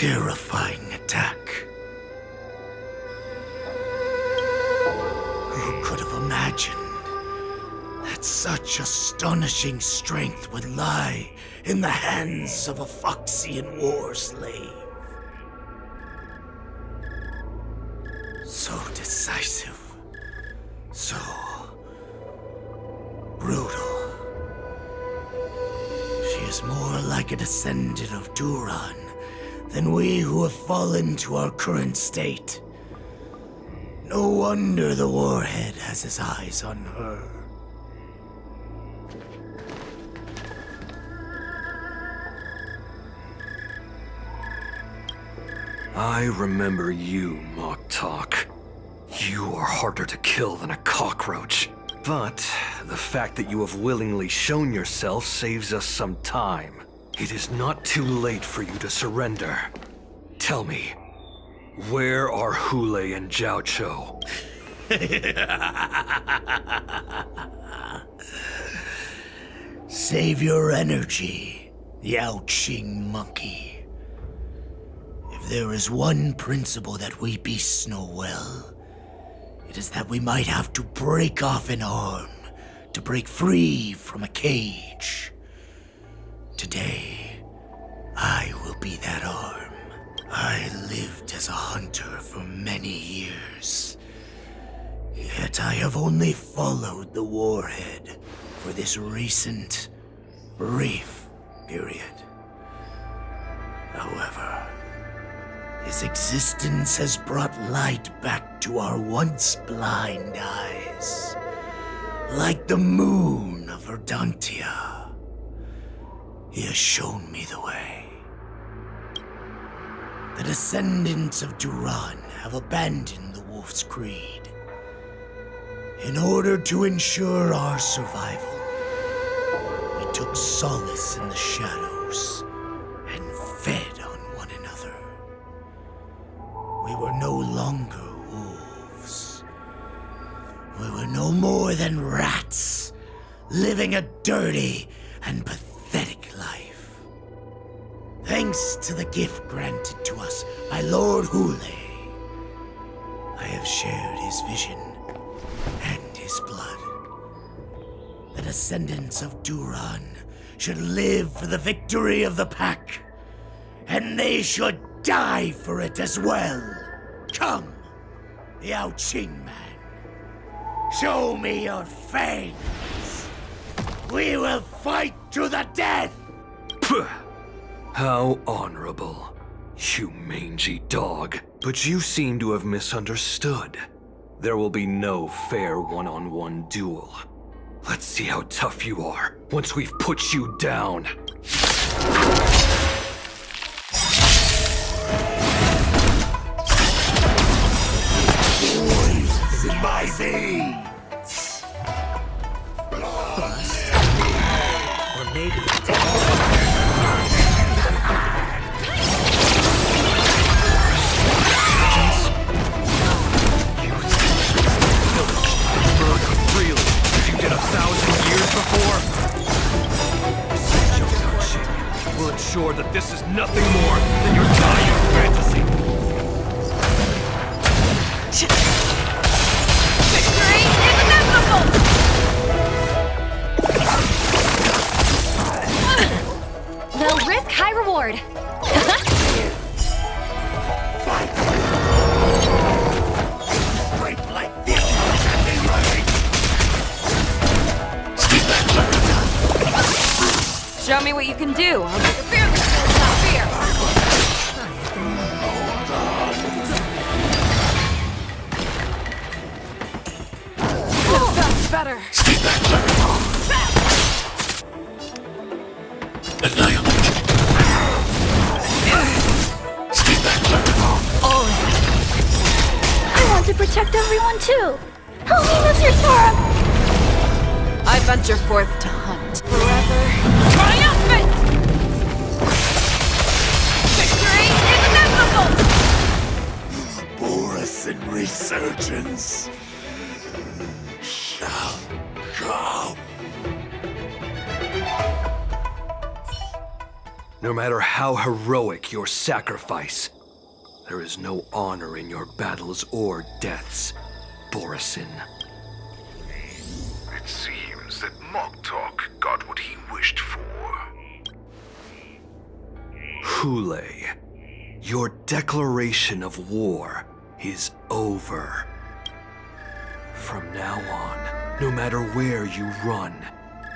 terrifying attack. Who could have imagined that such astonishing strength would lie in the hands of a Foxian war slave? So decisive, so brutal. She is more like a descendant of Duran than we who have fallen to our current state. No wonder the Warhead has his eyes on her. I remember you, Mock Talk. You are harder to kill than a cockroach. But the fact that you have willingly shown yourself saves us some time. It is not too late for you to surrender. Tell me, where are Hule and Jiao Cho? Save your energy, Yao Qing monkey. If there is one principle that we beasts know well, it is that we might have to break off an arm to break free from a cage. Today, I will be that arm. I lived as a hunter for many years, yet I have only followed the Warhead for this recent, brief period. However, his existence has brought light back to our once blind eyes, like the moon of Verdantia. He has shown me the way. The descendants of Duran have abandoned the Wolf's Creed. In order to ensure our survival, we took solace in the shadows and fed on one another. We were no longer wolves. We were no more than rats, living a dirty and pathetic life. Thanks to the gift granted to us by Lord Hule, I have shared his vision and his blood. The descendants of Duran should live for the victory of the Pack, and they should die for it as well. Come, Yao Qing man. Show me your fangs. We will fight to the death! Puh. How honorable, you mangy dog. But you seem to have misunderstood. There will be no fair one-on-one duel. Let's see how tough you are once we've put you down. Poison's in my veins! Or maybe Freely, as you did 1,000 years before. We'll ensure that this is nothing more than your dying fantasy. Victory is inevitable! Low risk, high reward. break like this. Show me what you can do. I'll make a fear without fear. That's better. I want to protect everyone too. Help me, Mr. Storm. I venture forth to hunt. Forever. Triumphant! Victory is inevitable! Boris and resurgence shall come. No matter how heroic your sacrifice, there is no honor in your battles or deaths, Borisin. It seems that Moktok got what he wished for. Hule, your declaration of war is over. From now on, no matter where you run,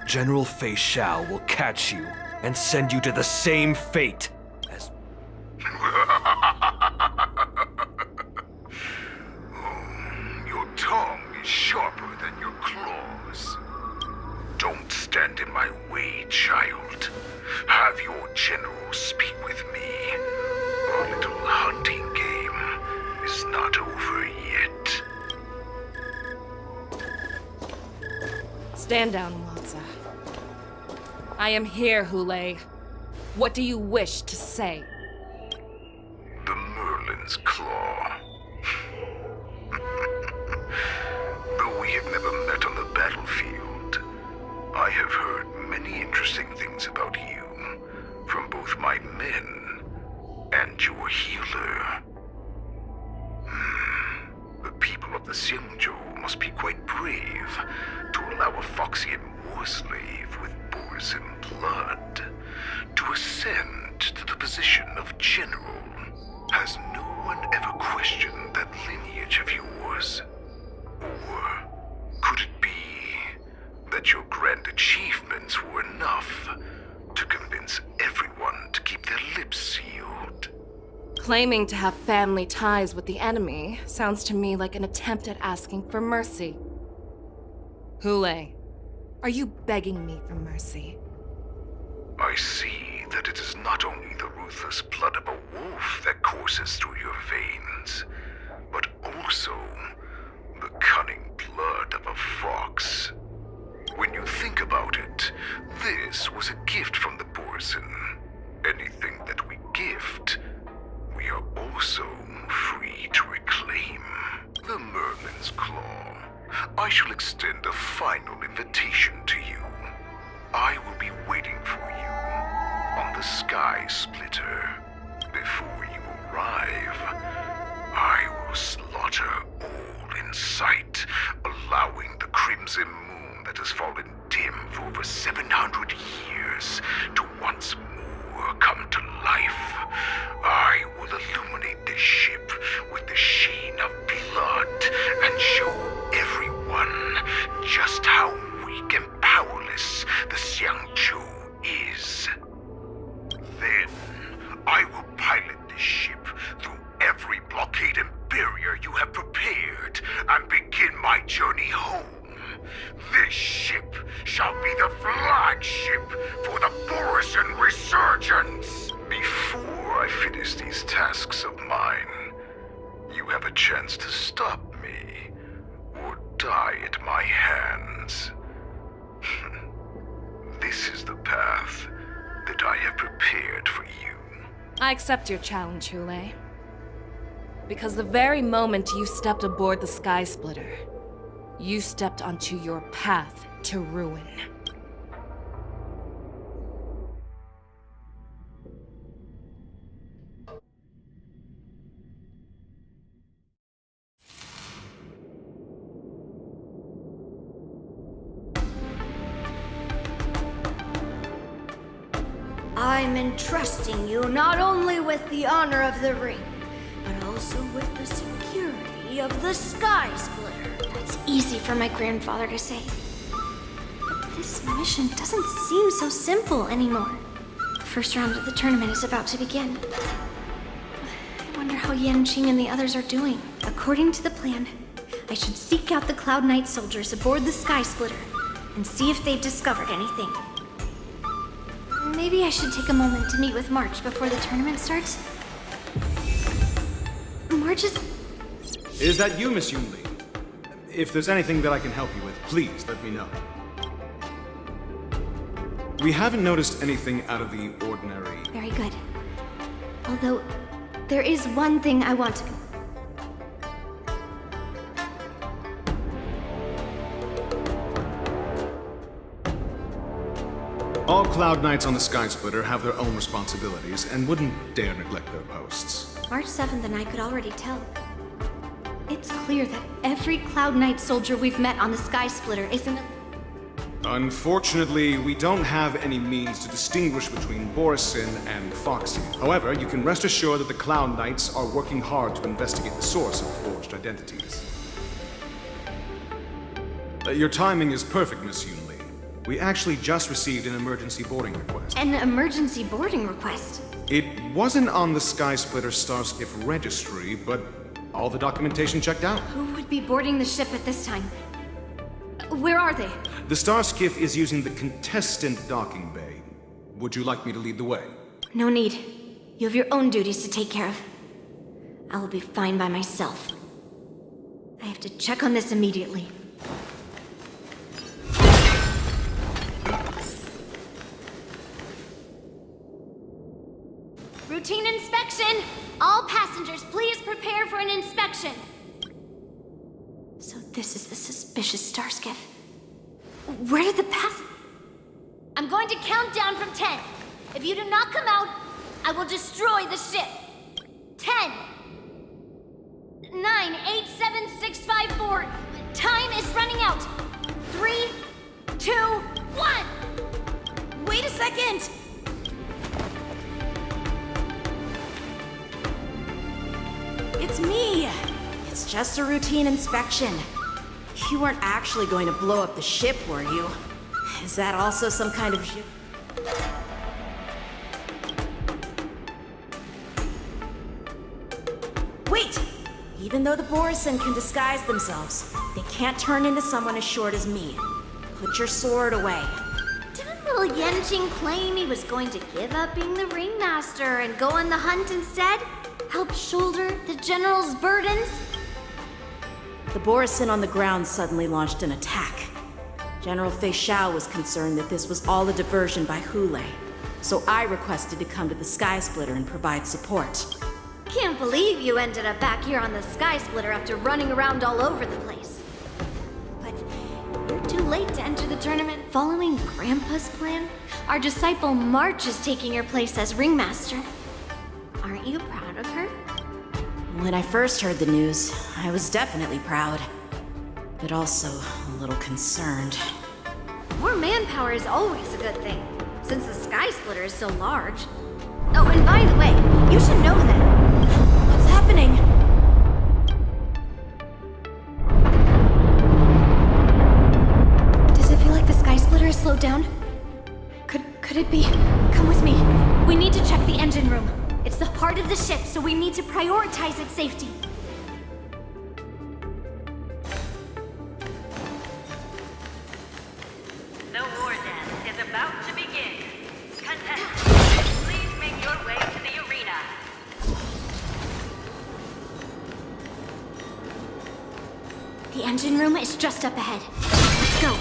General Fei Xiao will catch you and send you to the same fate as... Your tongue is sharper than your claws. Don't stand in my way, child. Have your general speak with me. Our little hunting game is not over yet. Stand down, Watsa. I am here, Hule. What do you wish to say? The Merlin's Claw. Though we have never met on the battlefield, I have heard many interesting things about you from both my men and your healer. The people of the Xianzhou must be quite brave to allow a Foxian war slave with Borisin blood to ascend to the position of general. Has no one ever questioned that lineage of yours? Or could it be that your grand achievements were enough to convince everyone to keep their lips sealed? Claiming to have family ties with the enemy sounds to me like an attempt at asking for mercy. Hule, are you begging me for mercy? I see that it is not only the ruthless blood of a wolf that courses through your veins, but also the cunning blood of a fox. When you think about it, this was a gift from the Borisin. Anything that we gift, we are also free to reclaim. The Merlin's Claw. I shall extend a final invitation to you. I will be waiting for you on the Sky Splitter. Before you arrive, I will slaughter all in sight, allowing the crimson moon that has fallen dim for over 700 years to once more come to life. I will illuminate this ship with the sheen of blood and show everyone just how weak and powerless the Xianzhou is. Then, I will pilot this ship through every blockade and barrier you have prepared and begin my journey home. This ship shall be the flagship for the Borisin Resurgence. Before I finish these tasks of mine, you have a chance to stop me or die at my hands. This is the path that I have prepared for you. I accept your challenge, Hule. Because the very moment you stepped aboard the Sky Splitter, you stepped onto your path to ruin. I'm entrusting you not only with the honor of the ring, but also with the security of the Sky Splitter. That's easy for my grandfather to say. But this mission doesn't seem so simple anymore. The first round of the tournament is about to begin. I wonder how Yanqing and the others are doing. According to the plan, I should seek out the Cloud Knight soldiers aboard the Sky Splitter and see if they've discovered anything. Maybe I should take a moment to meet with March before the tournament starts. March is... Is that you, Miss Yunli? If there's anything that I can help you with, please let me know. We haven't noticed anything out of the ordinary. Very good. Although, there is one thing I want to... All Cloud Knights on the Sky Splitter have their own responsibilities and wouldn't dare neglect their posts. March 7th and I could already tell. It's clear that every Cloud Knight soldier we've met on the Sky Splitter isn't a... Unfortunately, we don't have any means to distinguish between Borisin and Foxy. However, you can rest assured that the Cloud Knights are working hard to investigate the source of forged identities. Your timing is perfect, Miss Yunli. We actually just received an emergency boarding request. An emergency boarding request? It wasn't on the Sky Splitter Starskiff registry, but all the documentation checked out. Who would be boarding the ship at this time? Where are they? The Starskiff is using the contestant docking bay. Would you like me to lead the way? No need. You have your own duties to take care of. I will be fine by myself. I have to check on this immediately. Routine inspection! All passengers, please prepare for an inspection! So this is the suspicious Starskiff. Where did the I'm going to count down from 10. If you do not come out, I will destroy the ship. 10, 9, 8, 7, 6, 5, 4. Time is running out. 3, 2, 1. Wait a second! It's me! It's just a routine inspection. You weren't actually going to blow up the ship, were you? Is that also some kind of... Wait! Even though the Borisin can disguise themselves, they can't turn into someone as short as me. Put your sword away. Didn't little Yenjing claim he was going to give up being the ringmaster and go on the hunt instead? Help shoulder the general's burdens? The Borisin on the ground suddenly launched an attack. General Fei Xiao was concerned that this was all a diversion by Hule, so I requested to come to the Sky Splitter and provide support. Can't believe you ended up back here on the Sky Splitter after running around all over the place. But you're too late to enter the tournament. Following Grandpa's plan, our disciple March is taking your place as ringmaster. Aren't you proud of her? When I first heard the news, I was definitely proud, but also a little concerned. More manpower is always a good thing, since the Sky Splitter is so large. Oh, and by the way, you should know that. What's happening? Does it feel like the Sky Splitter is slowed down? Could it be? Come with me. We need to check the engine room. It's the heart of the ship, so we need to prioritize its safety. The war dance is about to begin. Contestants, please make your way to the arena. The engine room is just up ahead. Let's go.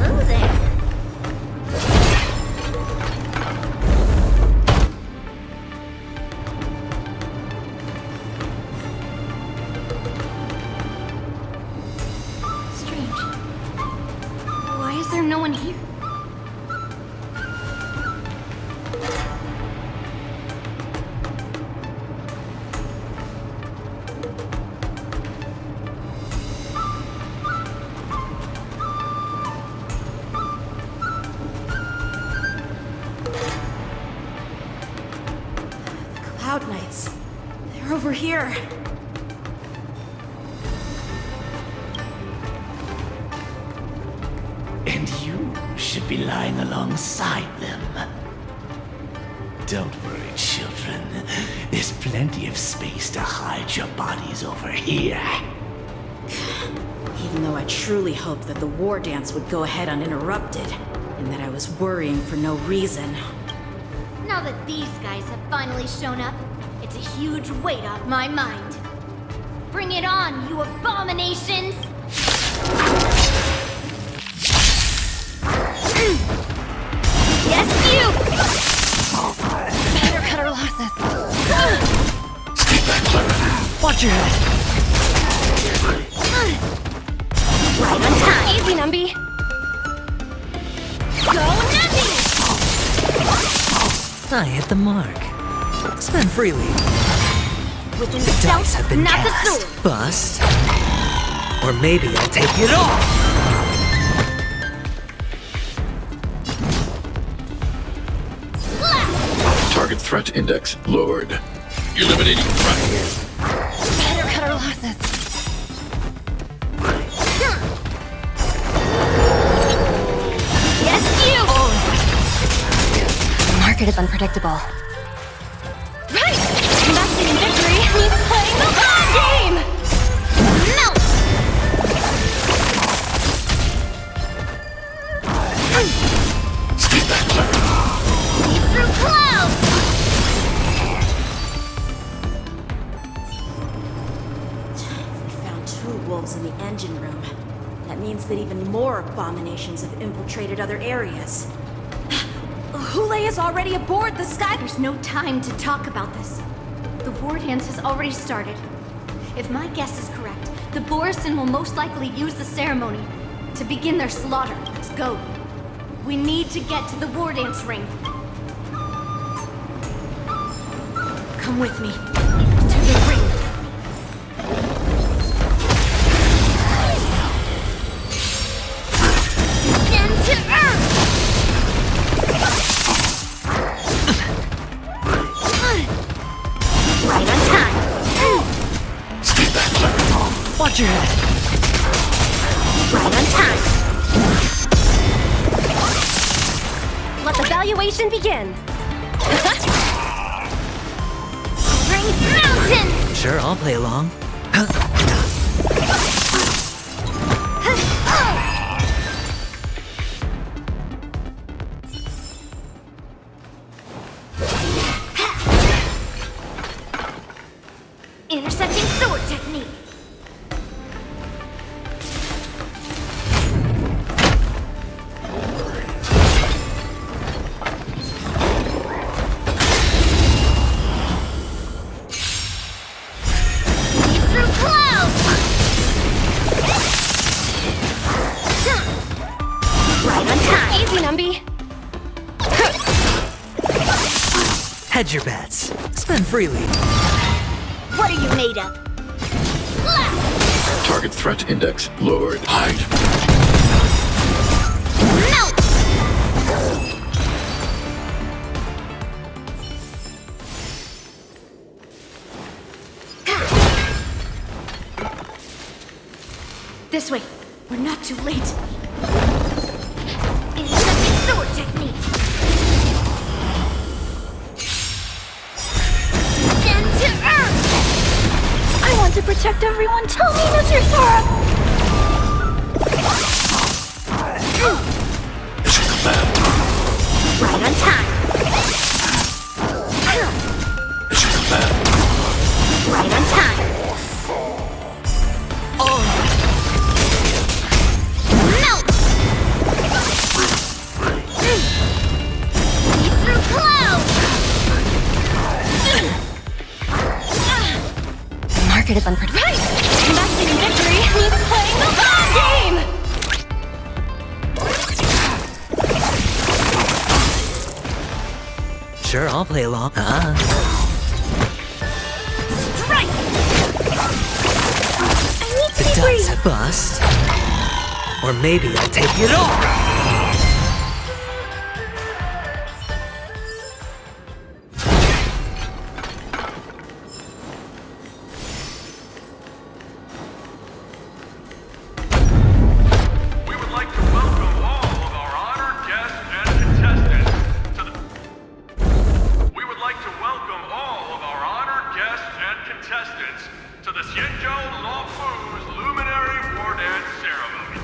Hello there. Strange. Why is there no one here? Cloud Knights. They're over here. And you should be lying alongside them. Don't worry, children. There's plenty of space to hide your bodies over here. Even though I truly hoped that the war dance would go ahead uninterrupted, and that I was worrying for no reason. Now that these guys have finally shown up, it's a huge weight off my mind. Bring it on, you abominations! Yes, you! Better cut our losses. Watch your head. Right on time. Easy, Numby. Go Numby! I hit the mark. Spend freely. Within The dice have been not the cast. sword. Bust. Or maybe I'll take it all. Target threat index lowered. Eliminating threat. Better cut our losses. Yes, you! The market is unpredictable. Right! Investing in victory means playing the long game! Melt! Stay back, Clara. Leap through clouds! We found 2 wolves in the engine room. That means that even more abominations have infiltrated other areas. Hule is already aboard the Sky. There's no time to talk about this. The war dance has already started. If my guess is correct, the Borison will most likely use the ceremony to begin their slaughter. Let's go. We need to get to the war dance ring. Come with me. To the ring. Descend to Earth! Right on time. Stay back, Clara. Watch your head. Right on time. Let the valuation begin. Ring mountains! Sure, I'll play along. Intercepting sword technique. Leap through clouds! Right on time. Easy, Numby. Hedge your bets. Spend freely. What are you made of? Target threat index lowered. Hide. Melt! This way. We're not too late. Intercepting sword technique. Descend to Earth! I want to protect everyone. Tell me, Mr. Sora! Mission command. Right on time. Mission command. Right on time. Melt! Leap through clouds! The market is unpredictable. Right! Investing in victory means playing the long game! Sure, I'll play along. Strike! I need to The be dice brave. bust. Or maybe I'll take it all. We would like to welcome all of our honored guests and contestants to the... We would like to welcome all of our honored guests and contestants to the Xianzhou Luofu's Luminary War Dance Ceremony.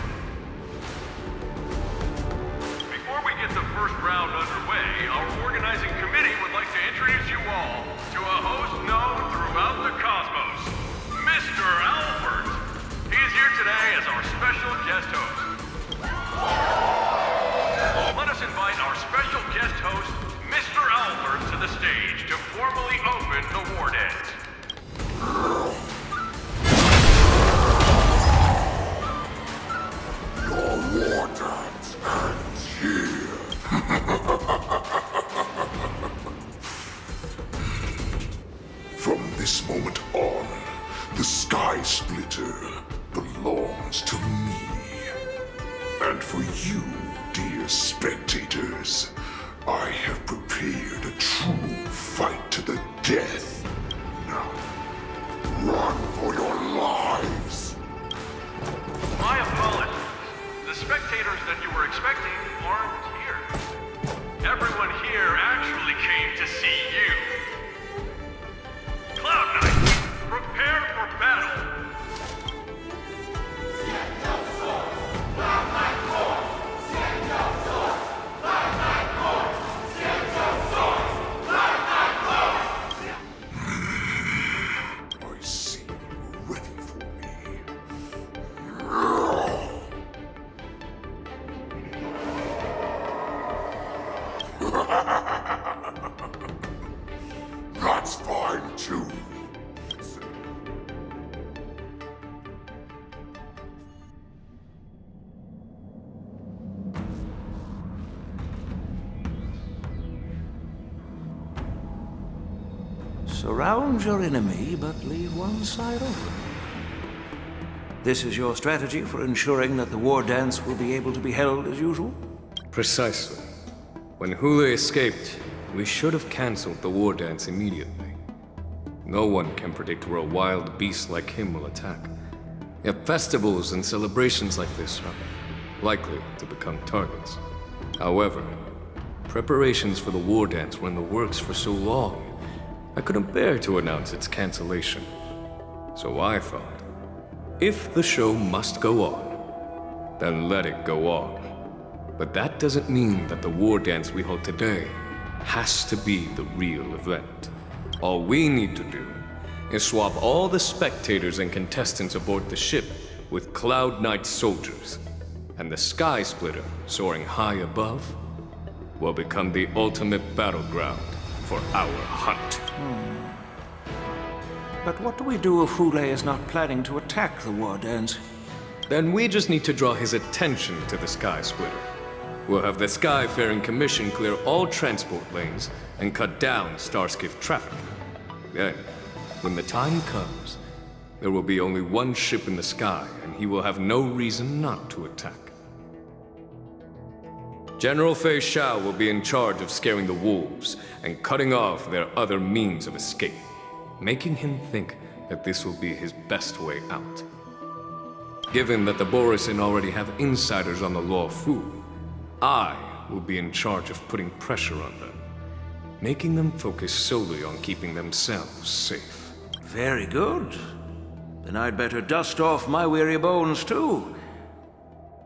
Before we get the first round underway, our organizing committee would like to introduce you all to a host known throughout the cosmos, Mr. Albert. He is here today as our special guest host. Let us invite our special guest this moment on, the Sky Splitter belongs to me. And for you, dear spectators, I have prepared a true fight to the death. Now, run for your lives! My apologies. The spectators that you were expecting aren't here. Everyone here actually came to see you. Cloud Knight, prepare for battle. I see you ready for me. That's fine too. Surround your enemy, but leave one side open. This is your strategy for ensuring that the war dance will be able to be held as usual? Precisely. When Hule escaped, we should have cancelled the war dance immediately. No one can predict where a wild beast like him will attack. Yet festivals and celebrations like this are likely to become targets. However, preparations for the war dance were in the works for so long, I couldn't bear to announce its cancellation. So I thought, if the show must go on, then let it go on. But that doesn't mean that the war dance we hold today has to be the real event. All we need to do is swap all the spectators and contestants aboard the ship with Cloud Knight soldiers, and the Sky Splitter, soaring high above, will become the ultimate battleground for our hunt. But what do we do if Hule is not planning to attack the war dance? Then we just need to draw his attention to the Sky Splitter. We'll have the Skyfaring Commission clear all transport lanes and cut down Starskiff traffic. Then, when the time comes, there will be only one ship in the sky, and he will have no reason not to attack. General Fei Shao will be in charge of scaring the wolves and cutting off their other means of escape, making him think that this will be his best way out. Given that the Borisin already have insiders on the Law Fu, I will be in charge of putting pressure on them, making them focus solely on keeping themselves safe. Very good. Then I'd better dust off my weary bones too.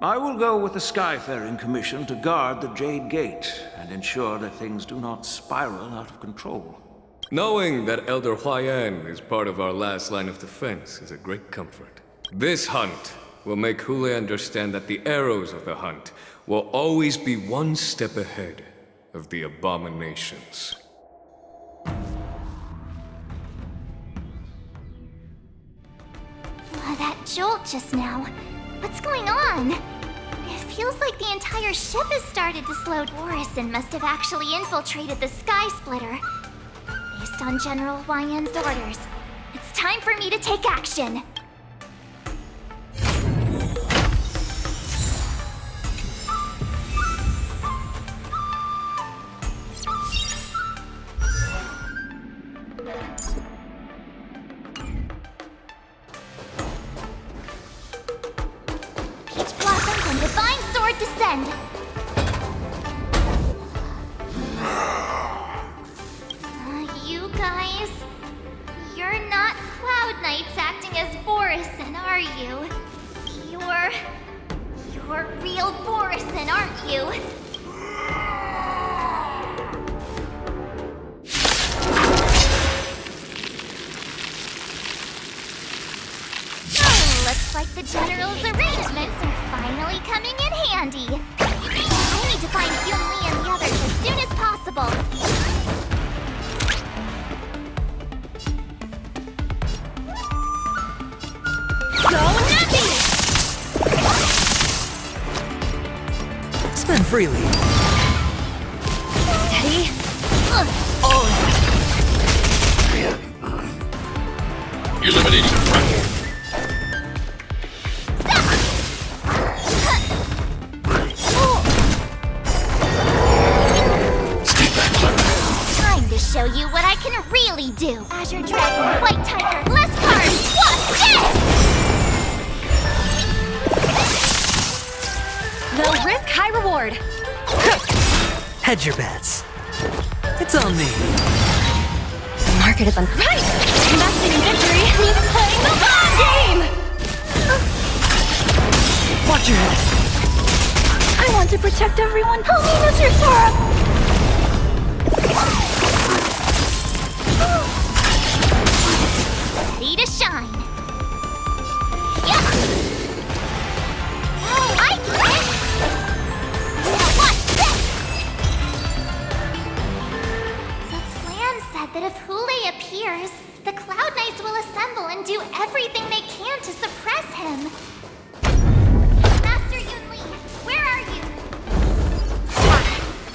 I will go with the Skyfaring Commission to guard the Jade Gate and ensure that things do not spiral out of control. Knowing that Elder Huayan is part of our last line of defense is a great comfort. This hunt will make Hule understand that the arrows of the hunt will always be one step ahead of the abominations. That jolt just now. What's going on? It feels like the entire ship has started to slow. Borisin must have actually infiltrated the Sky Splitter. Based on General Huayan's orders, it's time for me to take action. Peach Blossoms and Divine Sword descend! You guys... You're not Cloud Knights acting as Borisin, are you? You're real Borisin, aren't you? Oh, looks like the General's arrangements are finally coming in handy. I need to find Yun Li and the others as soon as possible. Spend freely. Steady. Eliminating threat. Stay back, Clara. Time to show you what I can really do. Azure Dragon, White Tiger, list card. What's this? Low risk, high reward. Hedge your bets. It's on me. The market is right. Investing in victory means playing the long game. Watch your head. I want to protect everyone. Help me, Mr. Sora. Ready to shine. Yeah. I like it. Now what's this? The plan said that if Hule appears, the Cloud Knights will assemble and do everything they can to suppress him. Master Yunli, where are you?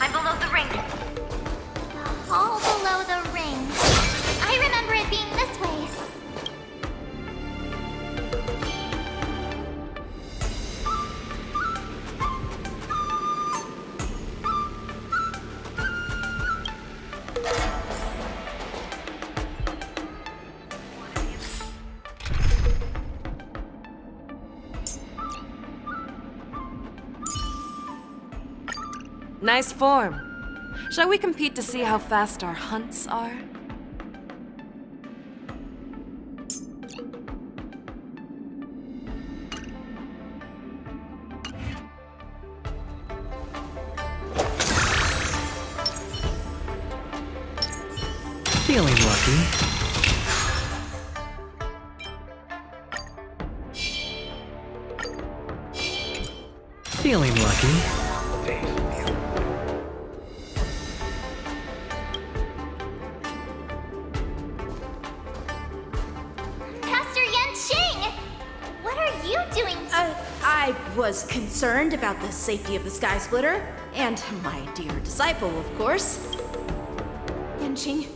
I'm below the ring. The hall below the ring. I remember it being this way. Nice form. Shall we compete to see how fast our hunts are? Feeling lucky. Feeling lucky. Master Yanqing! What are you doing? I was concerned about the safety of the Sky Splitter, and my dear disciple, of course. Yanqing,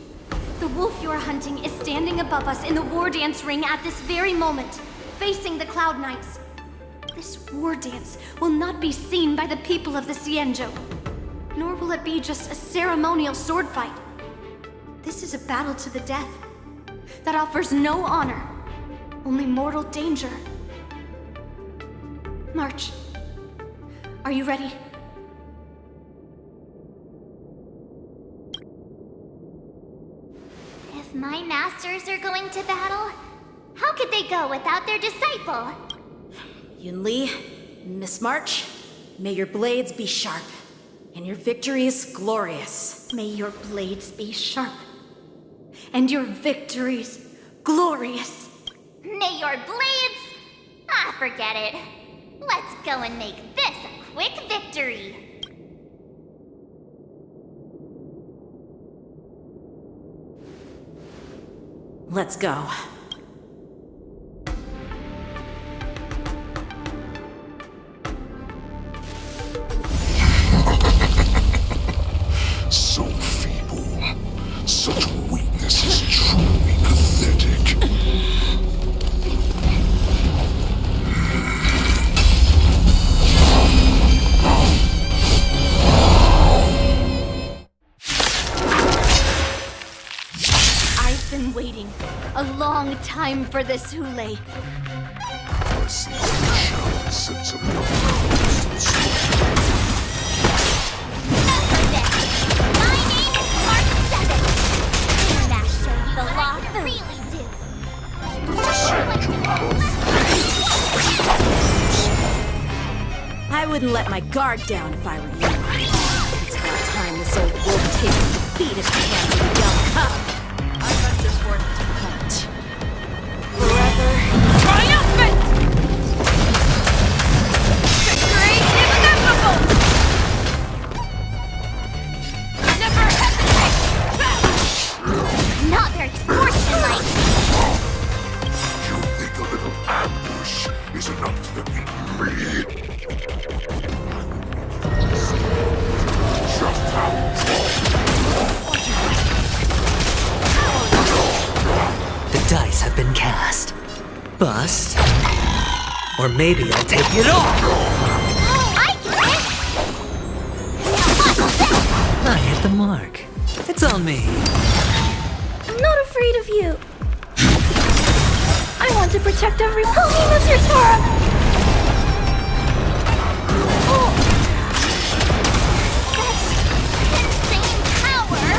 the wolf you are hunting is standing above us in the war dance ring at this very moment, facing the Cloud Knights. This war dance will not be seen by the people of the Xianzhou, nor will it be just a ceremonial sword fight. This is a battle to the death that offers no honor, only mortal danger. March. Are you ready? If my masters are going to battle, how could they go without their disciple? Yunli, Miss March, may your blades be sharp, and your victories glorious. May your blades be sharp, and your victories glorious. May your blades... Ah, forget it. Let's go and make this a quick victory. Let's go. So feeble. Such weakness is truly pathetic. I've been waiting a long time for this, Hule. I see the shadow sense of your constant My name is Mark 7. Didn't that show you the law really do? I wouldn't let my guard down if I were you. It's about time this old wolf tasted defeat at the hands of the young cub. I bet this worth to hunt. Forever Triumphant! Victory is inevitable! Never hesitate! Not very sportsmanlike. You think a little ambush is enough to defeat me? Just how dice have been cast. Bust. Or maybe I'll take it all! I get it! Now what's this? I hit the mark. It's on me. I'm not afraid of you. I want to protect everyone. Help me, Mr. Tora! Oh! That's insane power!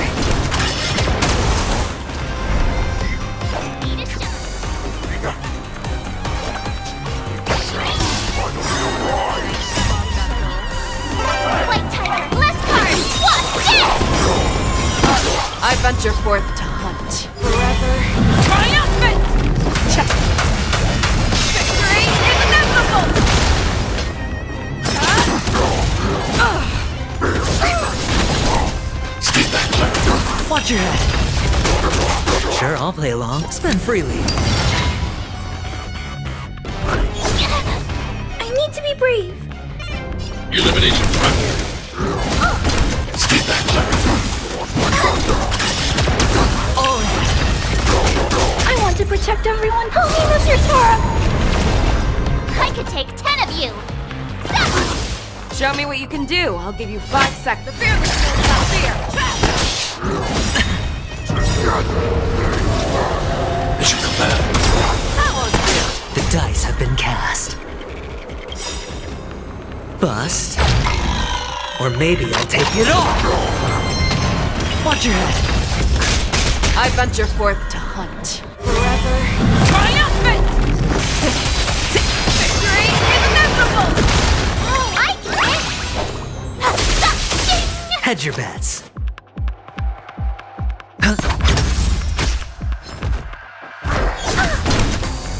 Need a shot. White Tiger, less cards! What's this? I venture forth to hunt. Forever. Triumphant! Victory is inevitable! Watch your head. Sure, I'll play along. Spend freely. I need to be brave. Elimination front. I want to protect everyone. Help me, Mr. Tora! I could take 10 of you. Show me what you can do. I'll give you 5 seconds. The fear without fear. Mission command. That won't do. The dice have been cast. Bust. Or maybe I'll take it all! Watch your head. I venture forth to hunt. Forever. Triumphant! Victory is inevitable! I get it! Hedge your bets.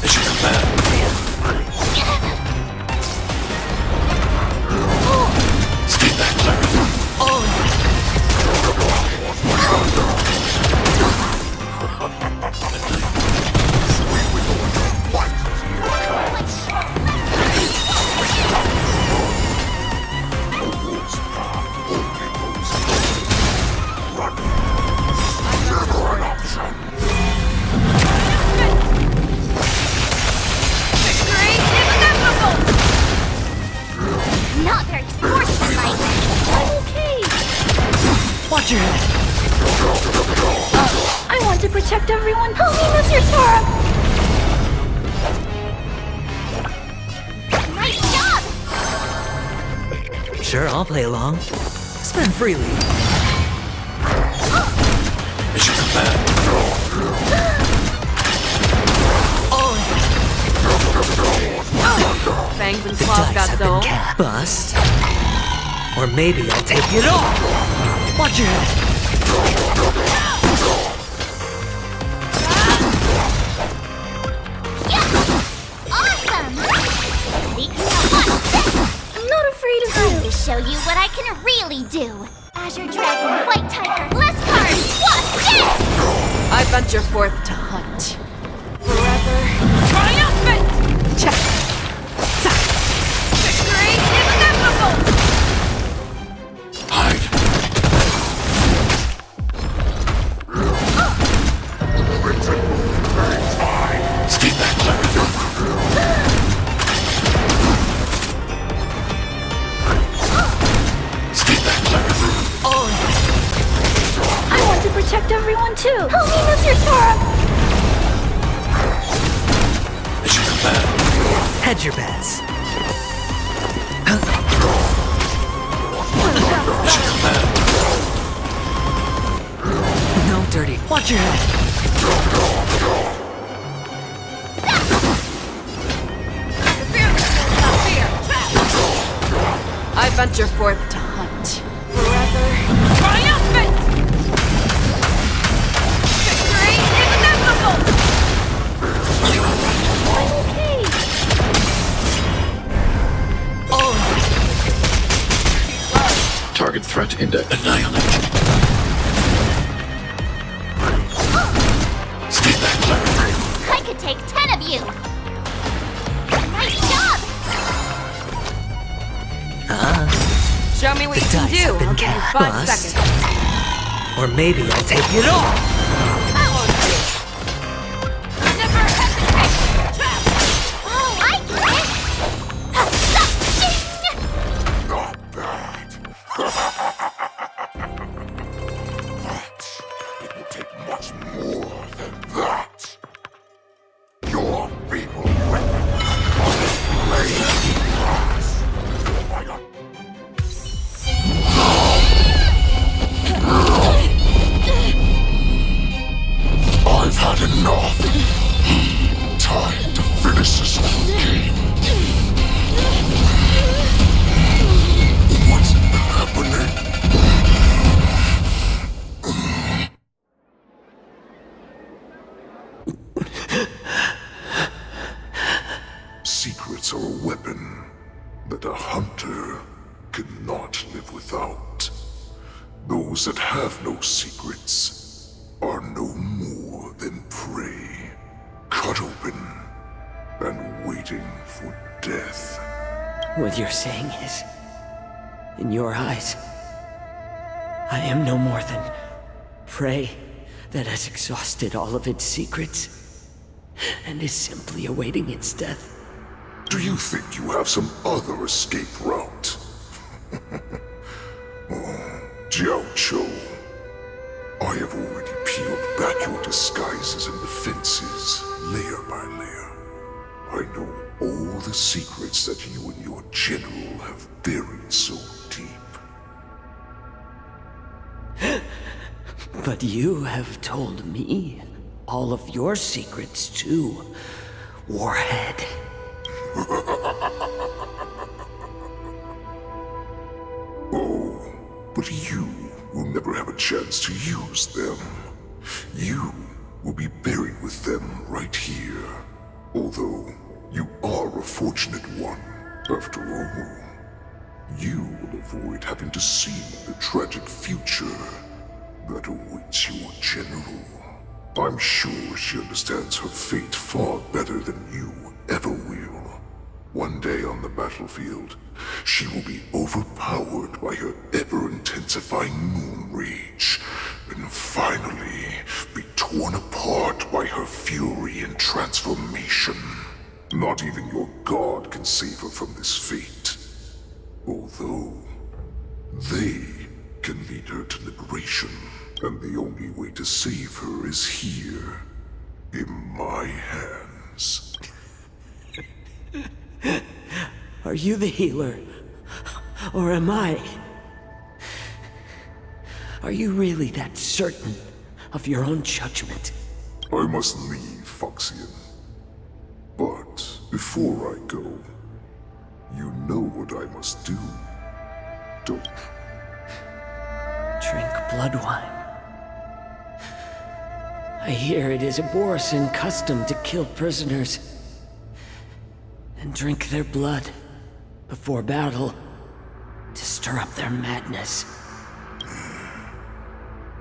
Mission command. Stay back, Larry. Victory is inevitable! Not very sportsmanlike. I'm okay. Watch your head. I want to protect everyone. Help me, Mr. Tora! Nice job! Sure, I'll play along. Spend freely. Mission command. Fangs and The claws dice got have dull. been cast. Bust. Or maybe I'll take it all! Watch your head. Awesome! I'm not afraid of you. Time to show you what I can really do. Azure Dragon, White Tiger, less cards. What's this? I venture forth to hunt. Forever. Triumphant! Victory is inevitable! Hide. Stay back, Larry. Stay back, Larry. I want to protect everyone too. Help me, Mr. Tora! Mission command. Hedge your bets. Mission command. No dirty. Watch your head. The fear without fear. I venture forth to hunt. Forever. Triumphant! Victory is inevitable! I'm okay. Target threat index annihilate. Stay back, Larry. I could take 10 of you. Nice job! Show me what The you can dice do. have been I'll give you cast. 5 Bust. seconds. Or maybe I'll take it all! That won't do. I've had enough. Time to finish this game. What's happening? Secrets are a weapon that a hunter cannot live without. Those that have no secrets are no more than prey, cut open and waiting for death. What you're saying is, in your eyes, I am no more than prey that has exhausted all of its secrets and is simply awaiting its death. Do you think you have some other escape route? Jiao Cho, I have already peeled back your disguises and defenses, layer by layer. I know all the secrets that you and your general have buried so deep. But you have told me all of your secrets too, Warhead. Oh, but you will never have a chance to use them. You will be buried with them right here. Although, you are a fortunate one, after all. You will avoid having to see the tragic future that awaits your general. I'm sure she understands her fate far better than you ever will. One day on the battlefield, she will be overpowered by her ever-intensifying moon rage, and finally be torn apart by her fury and transformation. Not even your god can save her from this fate. Although, they can lead her to liberation, and the only way to save her is here, in my hands. Are you the healer? Or am I? Are you really that certain of your own judgment? I must leave, Foxian. But before I go, you know what I must do. Don't... Drink blood wine. I hear it is a Borisin custom to kill prisoners and drink their blood before battle to stir up their madness.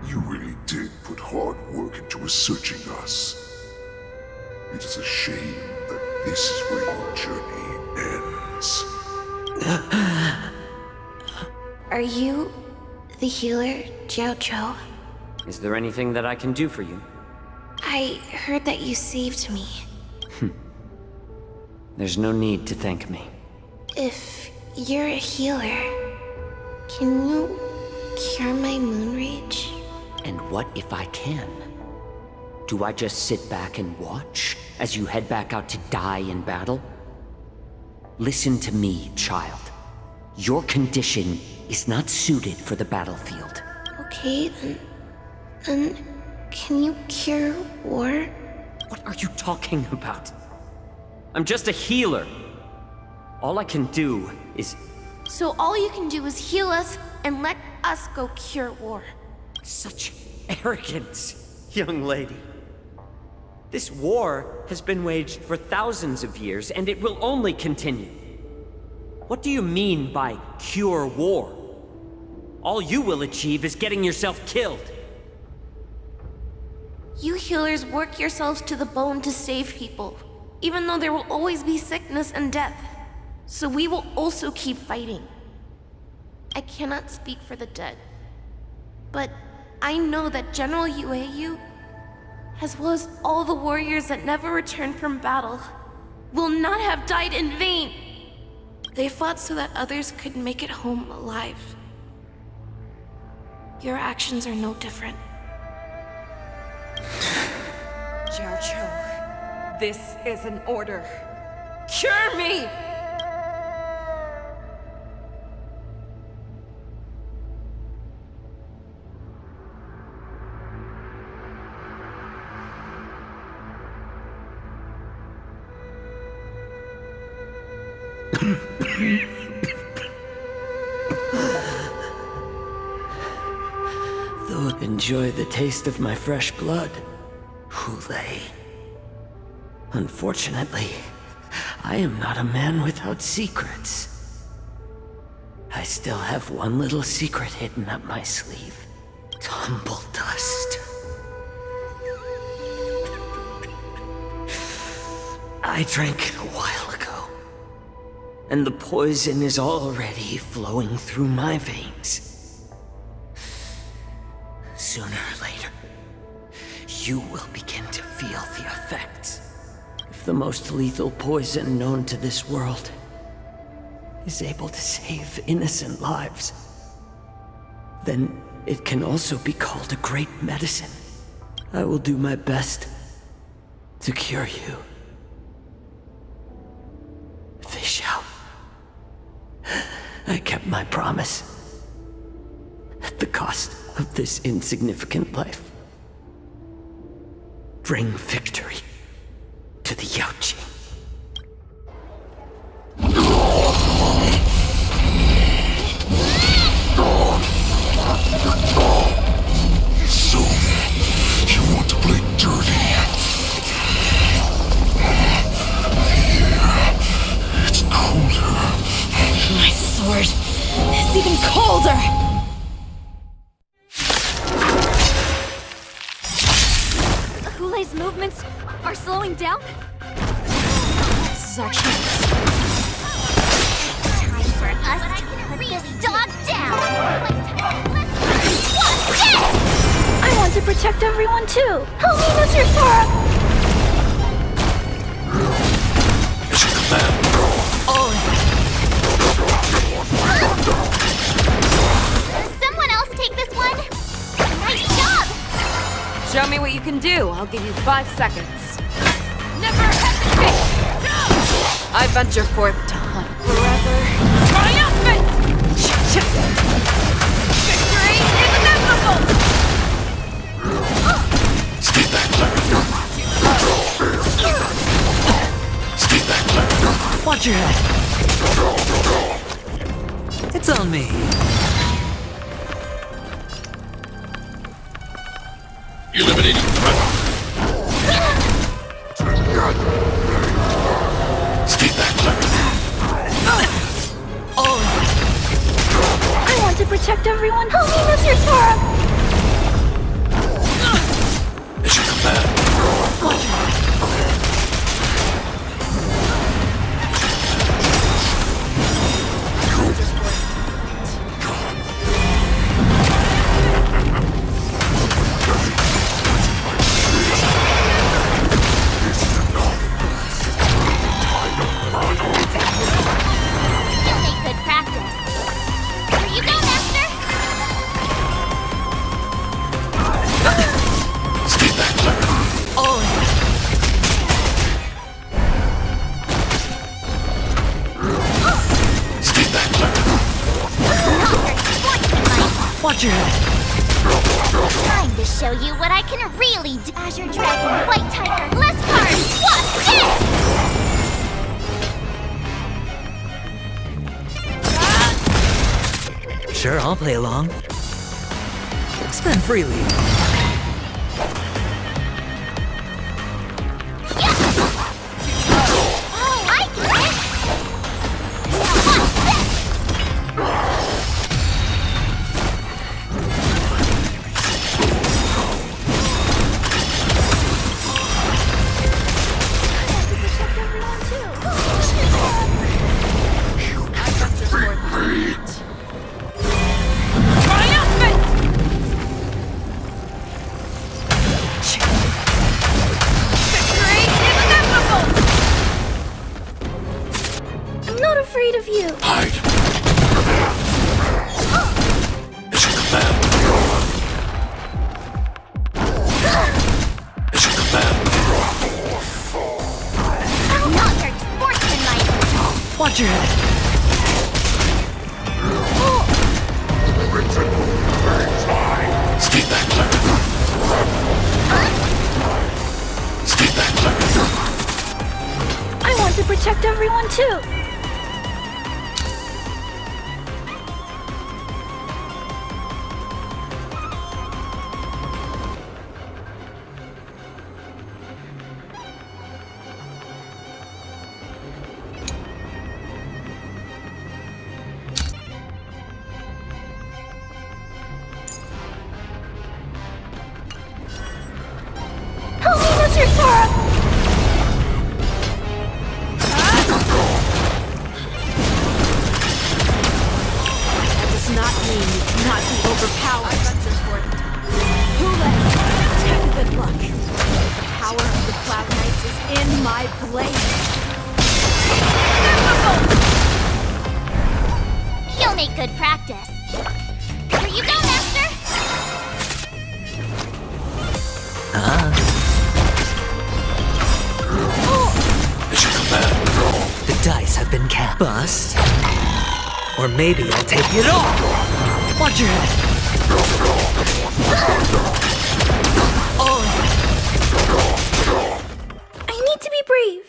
You really did put hard work into researching us. It is a shame that this is where your journey ends. Are you the healer, Jiao Cho? Is there anything that I can do for you? I heard that you saved me. There's no need to thank me. If you're a healer, can you cure my moon rage? And what if I can? Do I just sit back and watch as you head back out to die in battle? Listen to me, child. Your condition is not suited for the battlefield. Okay, then can you cure war? What are you talking about? I'm just a healer. All I can do is... So all you can do is heal us and let us go cure war. Such arrogance, young lady. This war has been waged for thousands of years, and it will only continue. What do you mean by cure war? All you will achieve is getting yourself killed. You healers work yourselves to the bone to save people, even though there will always be sickness and death. So we will also keep fighting. I cannot speak for the dead, but I know that General Yueyu, as well as all the warriors that never returned from battle, will not have died in vain. They fought so that others could make it home alive. Your actions are no different. Jiao Cho, this is an order. Cure me! Enjoy the taste of my fresh blood, Hule. Unfortunately, I am not a man without secrets. I still have one little secret hidden up my sleeve. Tumble dust. I drank it a while ago, and the poison is already flowing through my veins. Sooner or later, you will begin to feel the effects. If the most lethal poison known to this world is able to save innocent lives, then it can also be called a great medicine. I will do my best to cure you. They shall. I kept my promise. At the cost of this insignificant life. Bring victory to the Yaoqing. So, you want to play dirty? Yeah, it's colder. My sword is even colder! Hule's movements are slowing down? This is our chance. Time for us to put this dog down! What's this? I want to protect everyone too! Help me, Mr. Sora! It's a command. Someone else take this one? Nice job! Show me what you can do. I'll give you 5 seconds. Never hesitate! I venture forth to hunt forever. Triumphant! Victory is inevitable! Stay back, Larry. Stay back, Larry. Watch your head. It's on me. Eliminating threat. Stay back, Larry. I want to protect everyone. Help me, Mr. Sora! It's your command. You'll make good practice. Here you go, Master! Stay back, Larry. Stay back, Larry. Watch your head. Time to show you what I can really do. Azure Dragon, White Tiger, less cards! What's this? Sure, I'll play along. Spend freely. Oh, I get it! Now what's this? I'm not afraid of you. Hide. It's your command. It's your command. I'm not very sportsmanlike. Watch your head. Stay back, Larry. Stay back, Larry. I want to protect everyone too. I blame You'll make good practice. Here you go, Master! The dice have been cast. Bust. Or maybe I'll take it all. Watch your head. I need to be brave.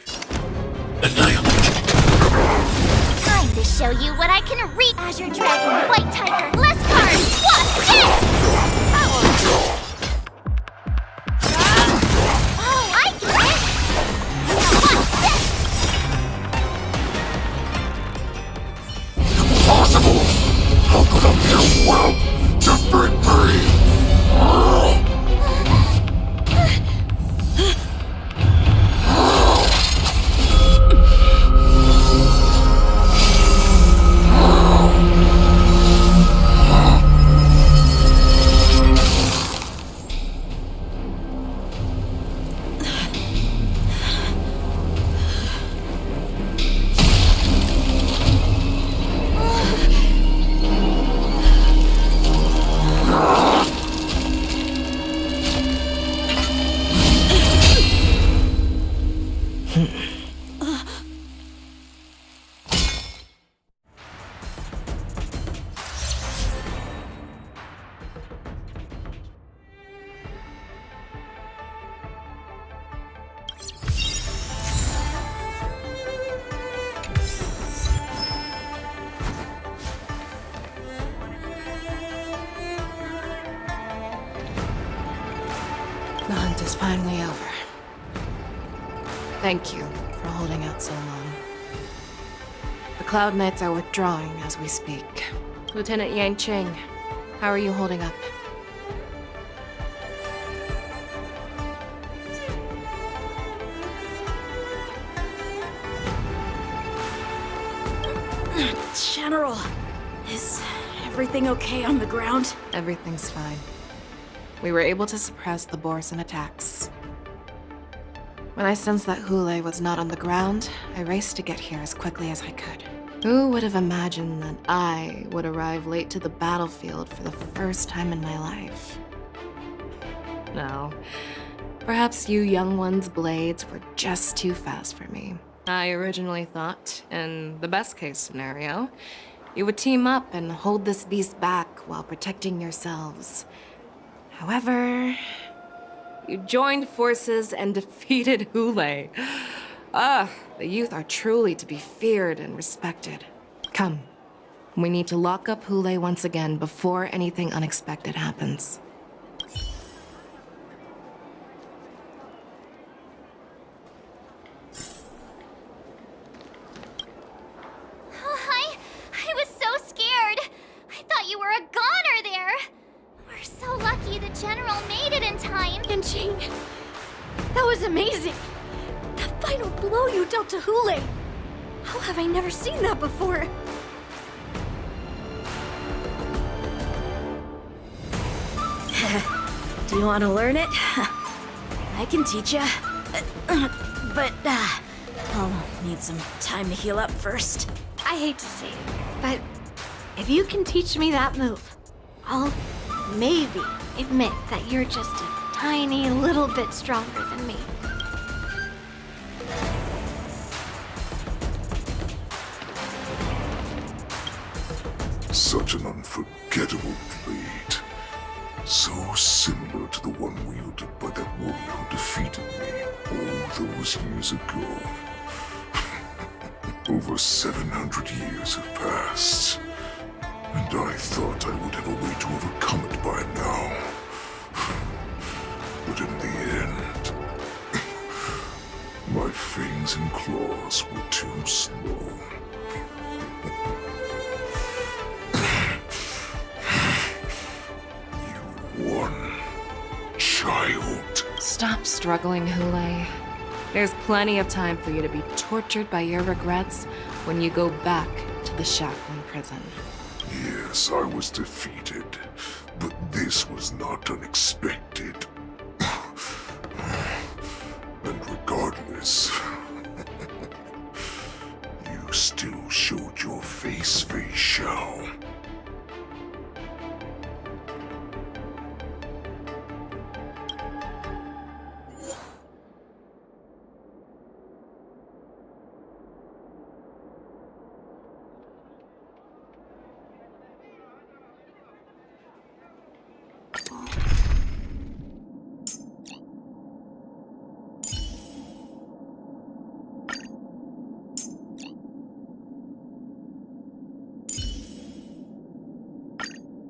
Time to show you what I can reach. Azure Dragon, White Tiger, less cards. What's this? Oh, I get it. Now what's this? Impossible! How could a mere whelp defeat me? The hunt is finally over. Thank you for holding out so long. The Cloud Knights are withdrawing as we speak. Lieutenant Yang Cheng, how are you holding up? General, is everything okay on the ground? Everything's fine. We were able to suppress the Borson attacks. When I sensed that Hule was not on the ground, I raced to get here as quickly as I could. Who would have imagined that I would arrive late to the battlefield for the first time in my life? No. Perhaps you young ones' blades were just too fast for me. I originally thought, in the best case scenario, you would team up and hold this beast back while protecting yourselves. However, you joined forces and defeated Hule. The youth are truly to be feared and respected. Come, we need to lock up Hule once again before anything unexpected happens. I was so scared. I thought you were a goner there. We're so lucky the General made it in time. And Jing, that was amazing. The final blow you dealt to Hule. How have I never seen that before? Do you want to learn it? I can teach you. But, I'll need some time to heal up first. I hate to say it, but if you can teach me that move, I'll maybe admit that you're just a tiny little bit stronger than me. Such an unforgettable blade. So similar to the one wielded by that woman who defeated me all those years ago. Over 700 years have passed, and I thought I would have a way to overcome it by now. But in the end, my fangs and claws were too slow. You won, child. Stop struggling, Hule. There's plenty of time for you to be tortured by your regrets when you go back to the Shackling prison. Yes, I was defeated, but this was not unexpected. And regardless, still showed your face, Fei Xiao.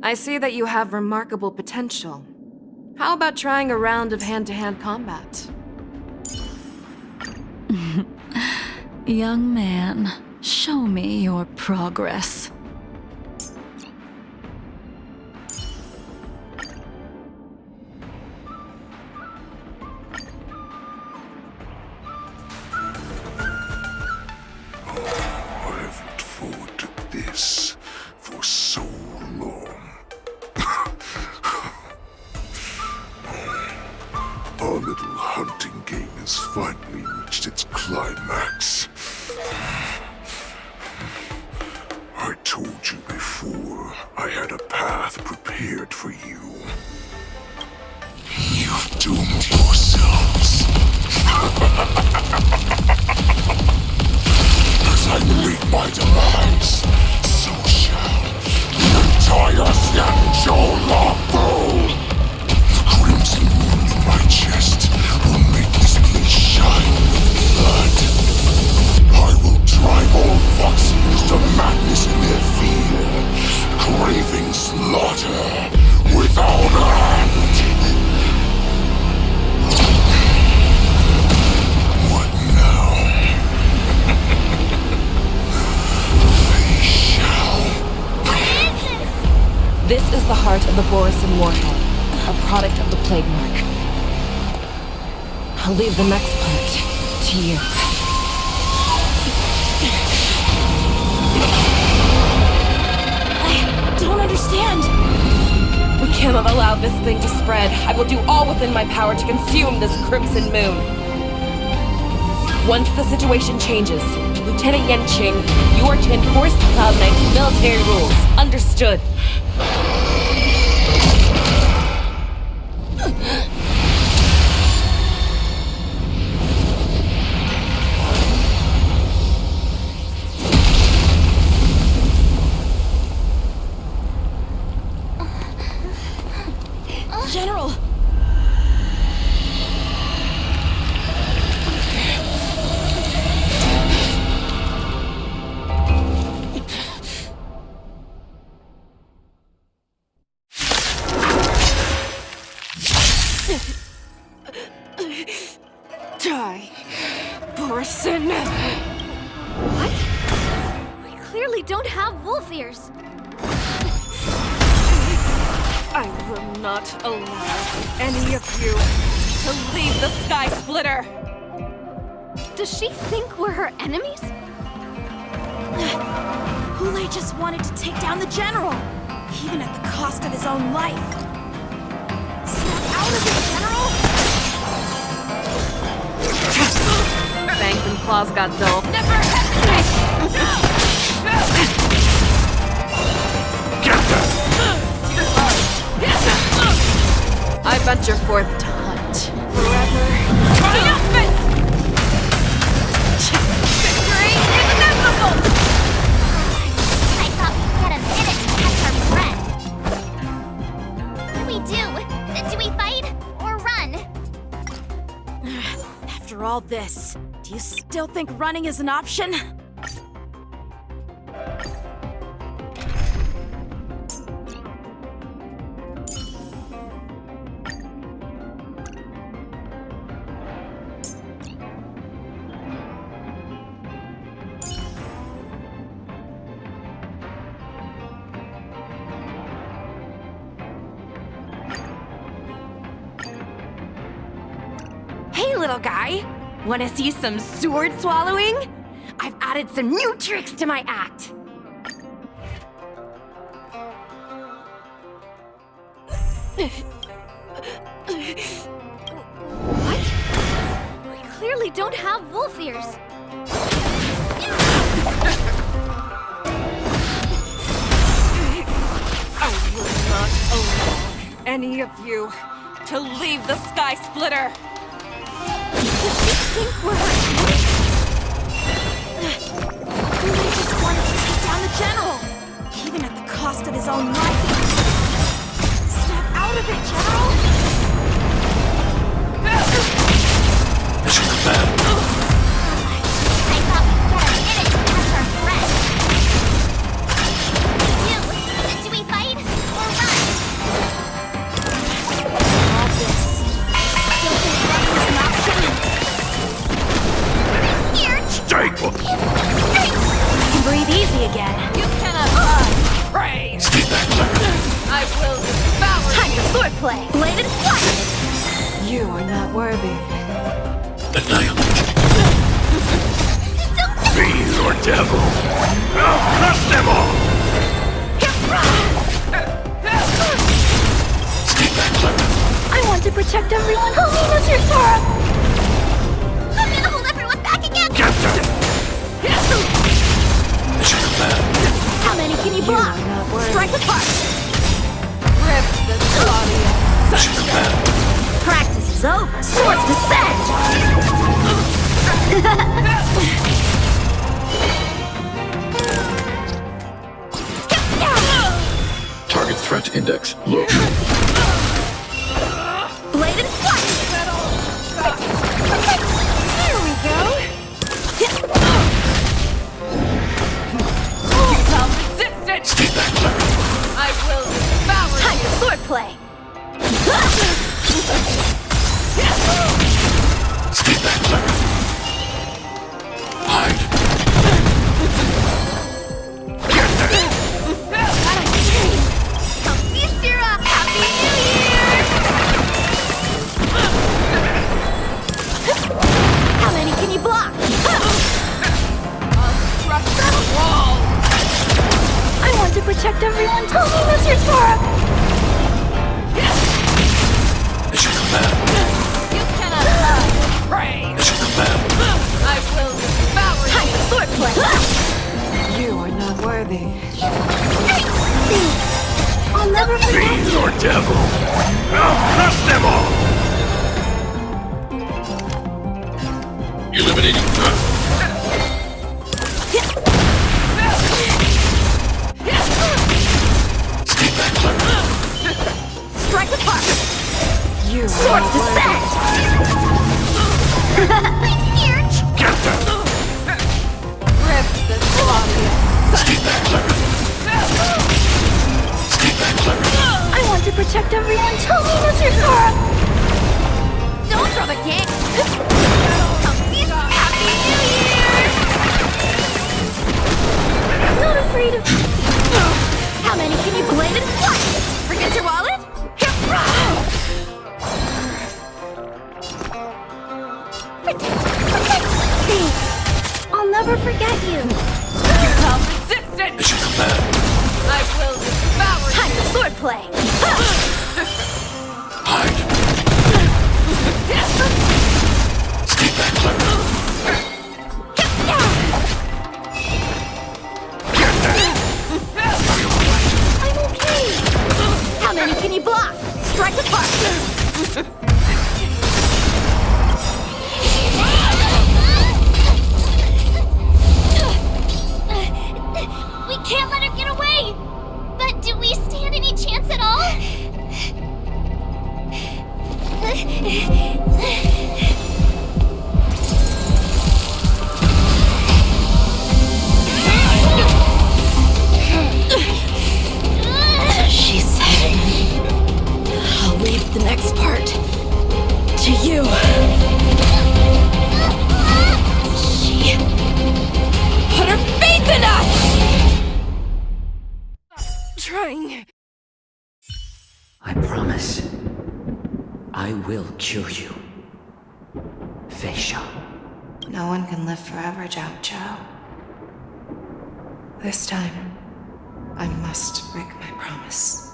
I see that you have remarkable potential. How about trying a round of hand-to-hand combat? Young man, show me your progress. I have looked forward to this for so long. Our little hunting game has finally reached its climax. I told you before, I had a path prepared for you. You've doomed yourselves. As I await my demise, so shall the entire Xianzhou Longbow. The crimson wound in my chest will make this place shine with blood. I will drive all Foxians to madness in their fear, craving slaughter without end. What now? They shall. This is the heart of the Borisin warhead, a product of the Plague Mark. I'll leave the next part to you. I don't understand. We cannot allow this thing to spread. I will do all within my power to consume this Crimson Moon. Once the situation changes, Lieutenant Yanqing, you are to enforce the Cloud Knight's military rules. Understood. General! Die, Borisin! What? We clearly don't have wolf ears. I will not allow any of you to leave the Sky Splitter! Does she think we're her enemies? Hulei just wanted to take down the general, even at the cost of his own life. Snap out of it, General! Fangs and claws got dull. Never hesitate! I venture forth to hunt. Forever. Triumphant! Victory is inevitable! I thought we had a minute to catch our breath. What do? Do we fight or run? After all this, do you still think running is an option? Hey, little guy! Wanna see some sword swallowing? I've added some new tricks to my act! What? We clearly don't have wolf ears. any of you to leave the Sky Splitter. Does she think we're her enemies? Hule just wanted to take down the general, even at the cost of his own life. Snap out of it, General! Mission command. I thought we'd get a minute to catch our friend. Do we fight or run? All this. I still think running is an option. I'm scared. Stay put. I can breathe easy again. You cannot run! Pray! Stay back, Clara. I will devour Time you! for swordplay. Bladed flight. You are not worthy. Annihilate. Fiend or devil. I'll crush them all. Stay back, Clara. I want to protect everyone. Help me, Mr. Sora. I'm gonna hold everyone back again. Captain. Mission command. How many can you block? are not worthy. Strike apart. Rip the Claudia! Mission command. Practice is over. Swords descend. Target threat index low. Bladed flight. There we go. Futile resistance! Stay back, Clara. I will devour Time you! for swordplay. Stay back, Clara. Hide. Come feast your up. Happy New Year. How many can you block? I'll crush the wall! I want to protect everyone. Tell me, Mr. Sora. Mission command. You cannot hide! Pray! Mission command. I will devour Time you! for swordplay. You are not worthy. I'll never forget Fiend you. or devil. I'll crush them all. Eliminating threat. Stay back, Clara. Strike apart. You are Swords not worthy. descend. I'm scared. Captain. Rip the Claudia! Stay back, Clara. Stay back, Clara. I want to protect everyone. Tell me, Mr. Sora. Don't throw the game! Come feast. Happy New Year. I'm not afraid of. How many can you bladed flight? Forget your wallet? Thanks. I'll never forget you. Futile resistance! Mission command. I will devour you! Time for swordplay. Hide. Stay back, Clara. I'm okay. How many can you block? Strike apart. We can't let him get away. But do we stand any chance at all? She said, I'll leave the next part to you. She Put her faith in us! Trying. I promise. I will cure you. Feisha. No one can live forever, Zhao Zhao. This time, I must break my promise.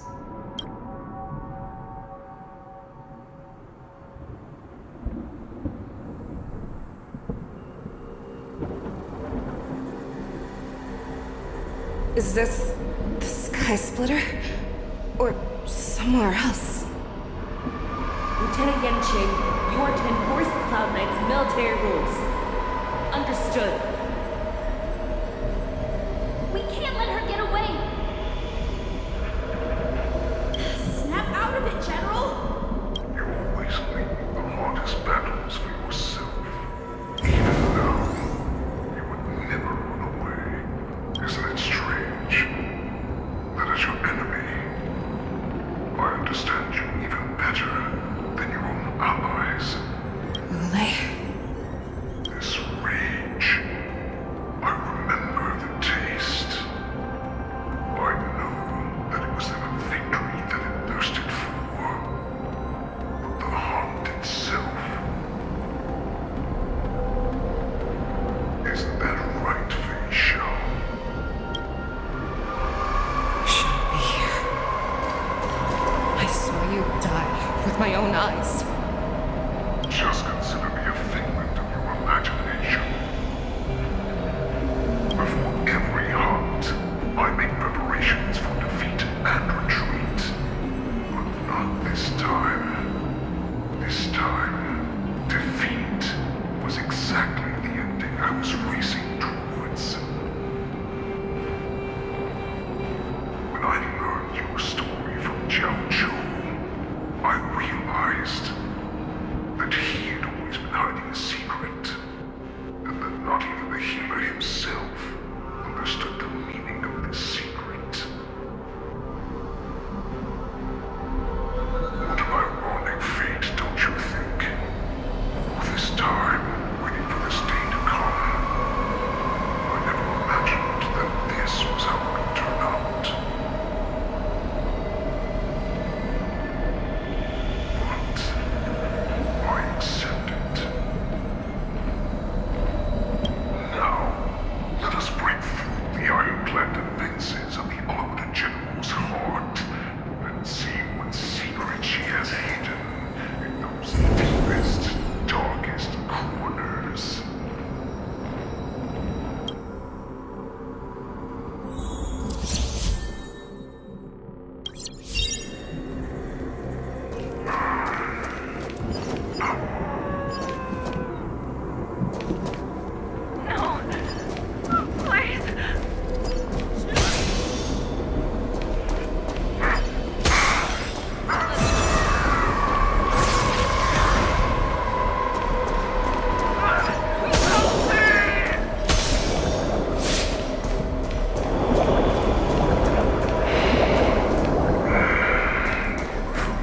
Is this the Sky Splitter? Or somewhere else? Lieutenant Yenching, you are to enforce the Cloud Knight's military rules. Understood. We can't let her get away. Snap out of it, General! You always leave the hardest battles for yourself. Even now, you would never run away. Isn't it strange? That is your enemy. I understand you even better than your own allies. Hule. This rage, I remember the taste. I know that it was their victory that it thirsted for. But the hunt itself. Isn't that right, Fei Shao? You shouldn't be here. I saw you die with my own eyes. Just consider me a figment of your imagination. Before every hunt, I make preparations for defeat and retreat. But not this time. This time, defeat was exactly the ending I was racing towards. When I learned your story from Jiao Zhou, I realized that he had always been hiding a secret, and that not even the healer himself understood the meaning of this secret. What an ironic fate, don't you think? All this time, waiting for this day to come. I never imagined that this was how it would turn out. But I accept it. Now, let us break through the ironclad defenses of the Arbiter General's heart and see what secret she has hidden in those deepest, darkest corners. No. Please.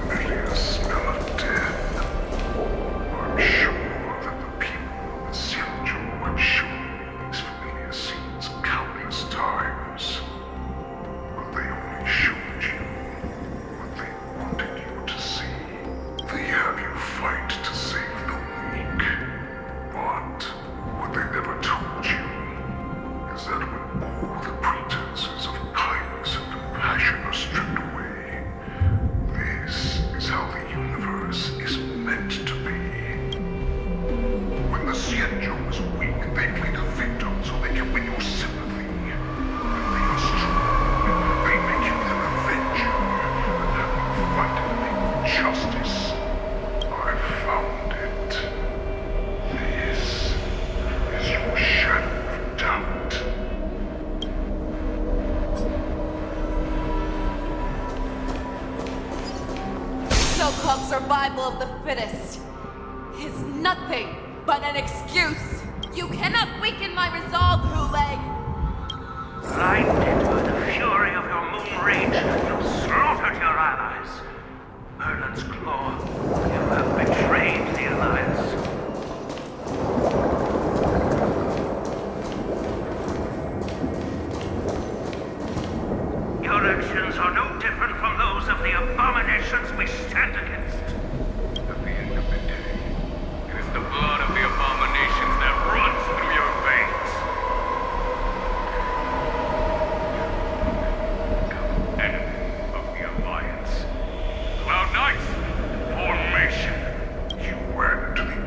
Familiar smell of death. I'm sure that the people of the Xianzhou have shown me these familiar scenes countless times. But they only showed you what they wanted you to see. They have you fight to save the weak. But what they never told you is that when all the pretenses of kindness and compassion are stripped away, this is how the universe is meant to be. When the Xianzhou is weak, they play the victim so they can win your sympathy. When they are strong, they make you their avenger and have you fight in the name of justice. I found it. This is your shadow of doubt. So-called survival of the fittest is nothing but an excuse. You cannot weaken my resolve, Hule. Blinded by the fury of your moon rage, you slaughtered your allies. Merlin's Claw, you have betrayed the Alliance. Your actions are no different from those of the abominations we stand against. At the end of the day, it is the blood of the abominations that runs through your veins. Enemy of the Alliance. Cloud Knights, formation. You went to the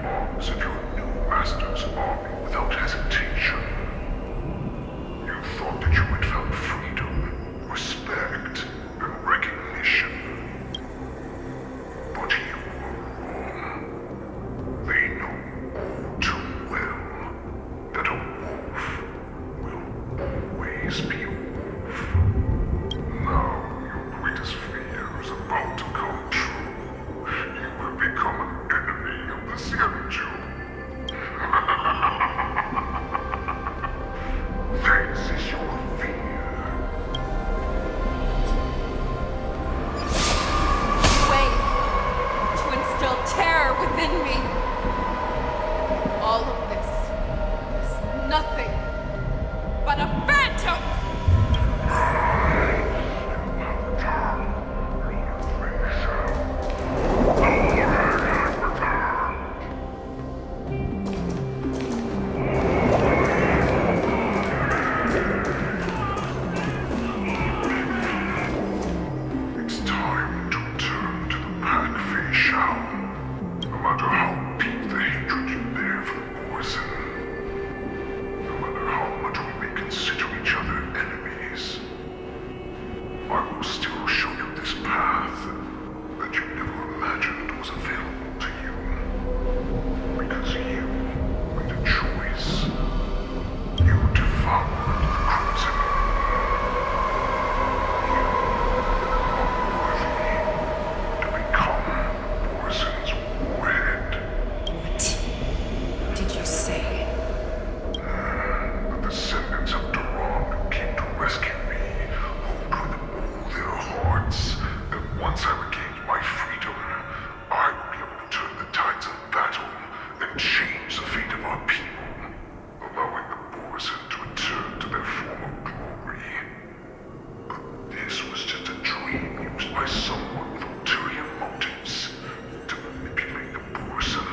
always be a wolf. Now your greatest fear is about to come true. You will become an enemy of the Senju. This is your fear. Wait to instill terror within me. All of this is nothing but a phantom! It's time to turn to the pack, Fei Shao. No matter how deep the hatred you bear for the poison, no matter how much we may consider each other enemies, I will still show you this path that you never imagined was available to you. Because you made a choice. You devoured the Crimson to become Poison's warhead. What did you say? The descendants of Duran came to rescue me, hoped with all their hearts that once I regained my freedom, I would be able to turn the tides of battle and change the fate of our people, allowing the Poison to return to their former glory. But this was just a dream used by someone with ulterior motives to manipulate the Poison.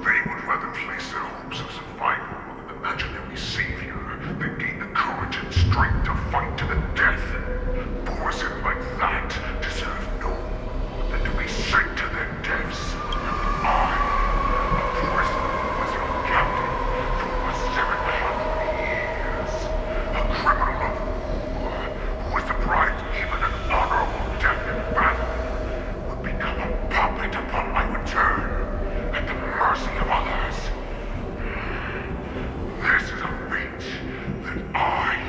They would rather place their hopes of survival on an imaginary savior than gain the courage and strength to fight to the death. Poison like that deserve no more than to be sent to their deaths. I, a prisoner who was your captain for over 700 years, a criminal of war who was deprived even an honorable death in battle, would become a puppet upon my return at the mercy of others. This is a fate that I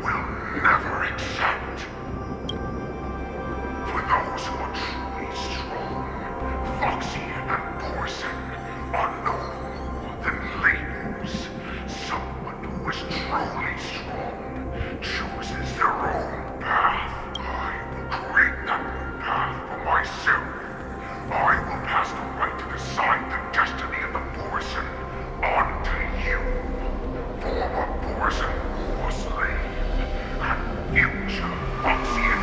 will never accept. For those who are truly strong, Foxy and Poison are no more than labels. Someone who is truly strong chooses their own path. I will create that new path for myself. I will pass the right to decide the destiny of the Poison on to you, former Poison war slave, and future Foxian.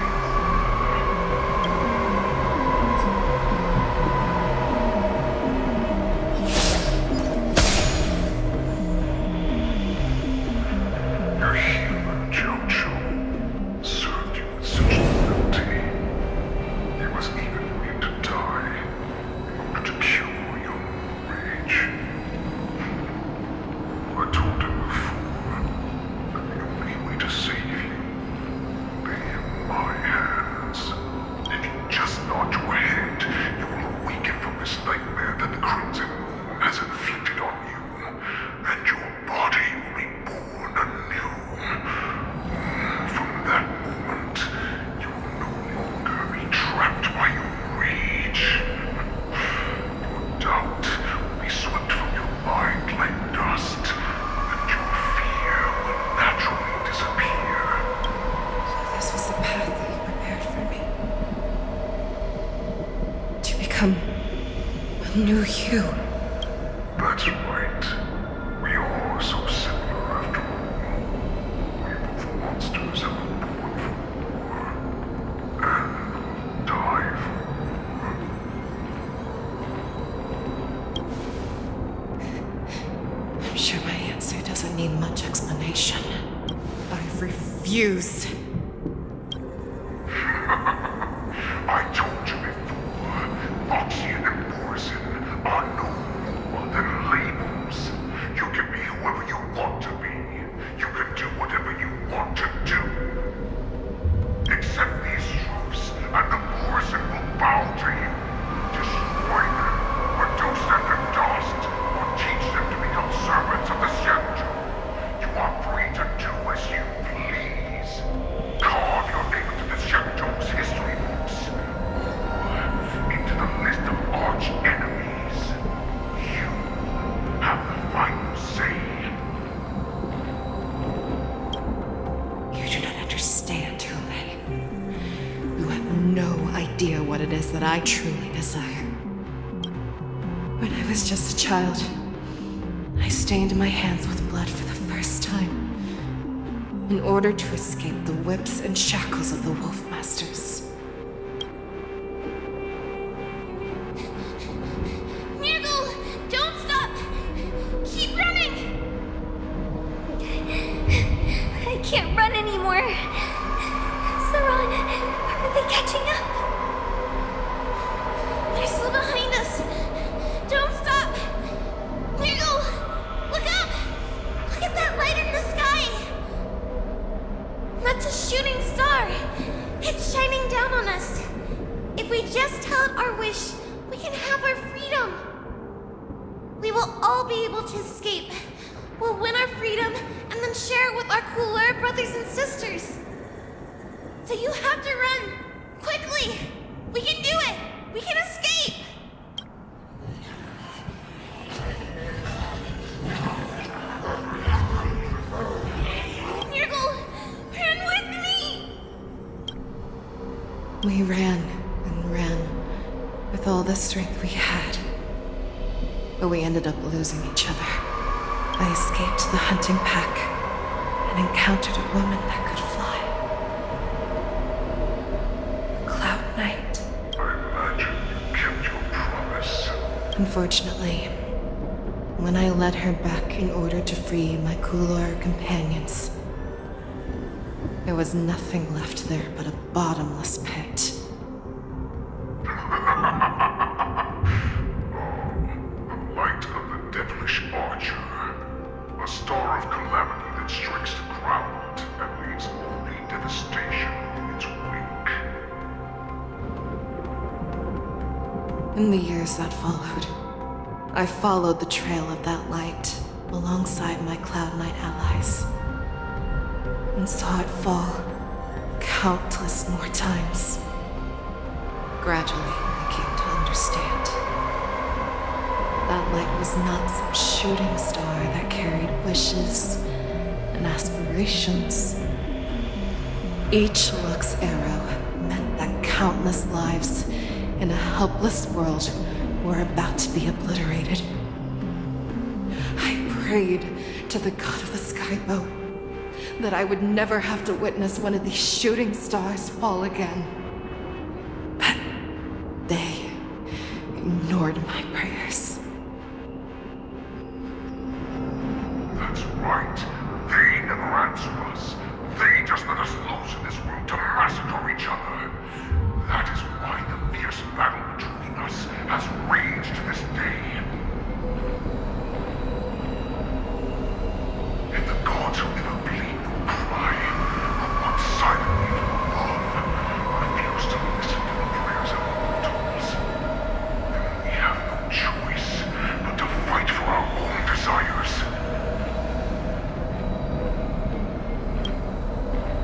Your human Jojo served you with such loyalty. He was even willing to die in order to cure your rage. I told him before that the only way to save you will be in my hands. If you just nod your head, you will awaken from this nightmare that the Crimson Moon has inflicted on you, and your body will be born anew. From that moment, you will no longer be trapped by your rage. Your doubt will be swept from your mind like dust, and your fear will naturally disappear. This was the path that you prepared for me. To become a new you. That's right. We are so similar after all. We both monsters have been born for war, and will die for war. I'm sure my answer doesn't need much explanation. I refuse. I told you before, Foxy and Poison are no more than labels. You can be whoever you want to be. You can do whatever you want to do. Accept these truths, and the Poison will bow to you. Destroy them, reduce them to dust, or teach them to become servants of the Senju. You are free to do recognize that I truly desire. When I was just a child, I stained my hands with blood for the first time in order to escape the whips and shackles of the Wolf Masters. Nurgle, don't stop! Keep running! I can't run anymore. Saran, are they catching up? They're still behind us. Don't stop! Nurgle, look up! Look at that light in the sky! That's a shooting star. It's shining down on us. If we just tell it our wish, we can have our freedom. We will all be able to escape. We'll win our freedom and then share it with our cooler brothers and sisters. So you have to run. Quickly. We can do it. We can escape. Nurgle, run with me. We ran and ran with all the strength we had. But we ended up losing each other. I escaped the hunting pack and encountered a woman that could fly. A Cloud Knight. I imagine you kept your promise. Unfortunately, when I led her back in order to free my Kulor companions, there was nothing left there but a bottomless pit. Light of the devilish archer. A star of calamity that strikes the ground and leaves only devastation in its wake. In the years that followed, I followed the trail of that light alongside my Cloud Knight allies and saw it fall countless more times. Gradually, I came to understand. That light was not some shooting star that carried wishes and aspirations. Each Luck's arrow meant that countless lives in a helpless world were about to be obliterated. I prayed to the god of the skyboat that I would never have to witness one of these shooting stars fall again. But they ignored my prayers. That's right. They never answer us. They just let us loose in this world to massacre each other. That is why the fierce battle between us has raged to this day. And the gods who never bleed nor cry, who walk silently from above, refuse to listen to the prayers of mortals. Then we have no choice but to fight for our own desires.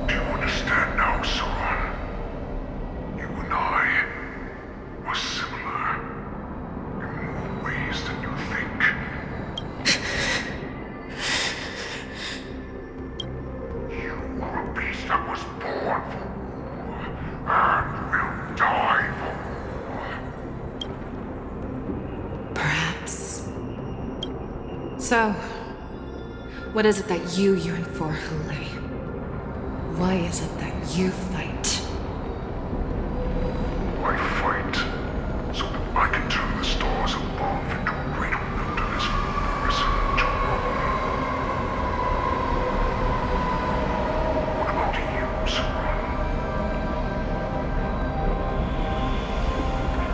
Do you understand now, Saran? You and I were similar in more ways than you think. You are a beast that was born for war and will die for war. Perhaps. So, what is it that you yearn for, Hule? Why is it that you fight? I fight so that I can turn the stars above into a greater wilderness for Morrison to roam. What about you, Saran?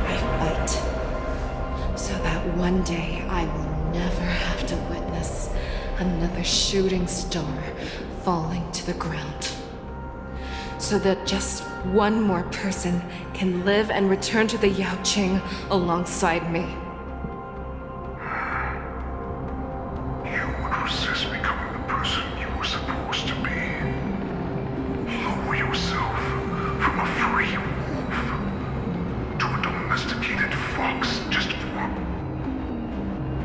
I fight so that one day I will never have to witness another shooting star falling to the ground. So that just one more person can live and return to the Yaoqing alongside me. You would resist becoming the person you were supposed to be. Lower yourself from a free wolf to a domesticated fox just for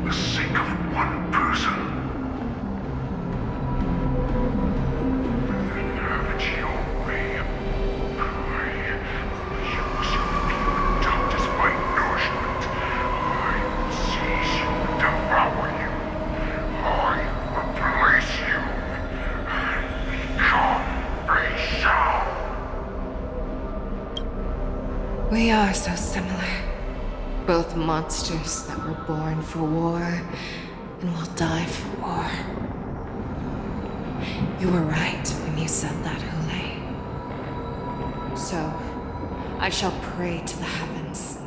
the sake of one person. And then have it your way. I use your human We are so similar. Both monsters that were born for war and will die for war. You were right when you said that, Hule. So, I shall pray to the heavens.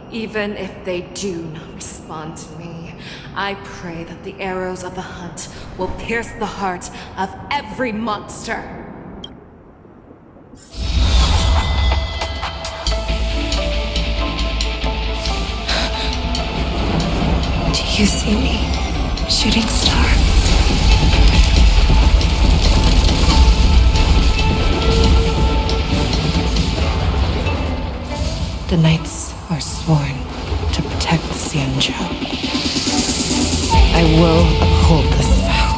Even if they do not respond to me, I pray that the arrows of the hunt will pierce the heart of every monster. Do you see me, shooting star? The knights are sworn to protect the Xianzhou. I will uphold this vow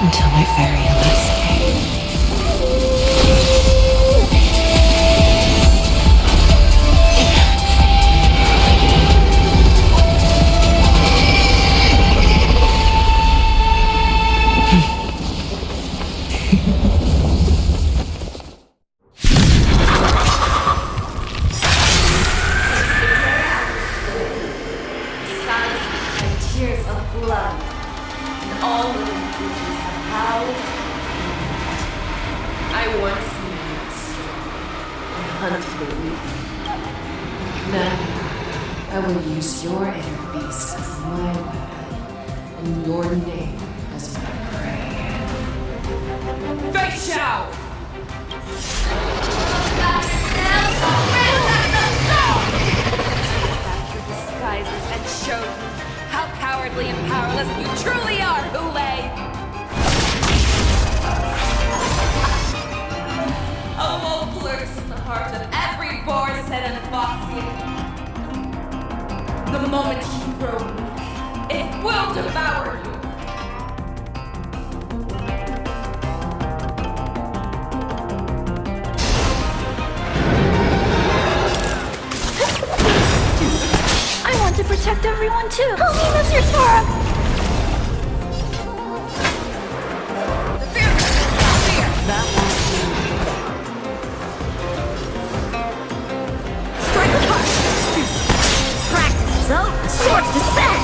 until my very last day. Now, I will use your inner beast as my weapon, and your name as my prey. Fei Xiao! Back your disguises and show you how cowardly and powerless you truly are, Hule! A wolf lurks in the heart of every Borson and Foxy. The moment you grow weak, it will devour you. I want to protect everyone too. Help me, Mr. Sora. That won't do. Strike apart. Practice is over. The sword's descent.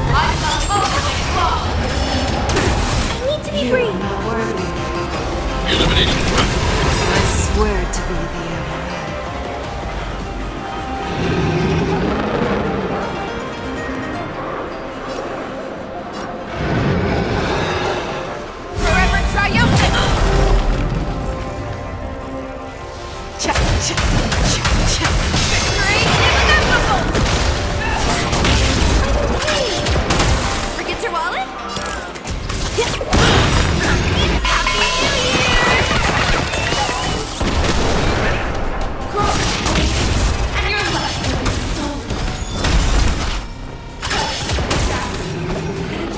I need to be free. You're not worthy. Eliminating threat. I swear to be the enemy. Forever triumphant! Victory inevitable! Forget your wallet? Happy New Year! Cross and your life will be stolen.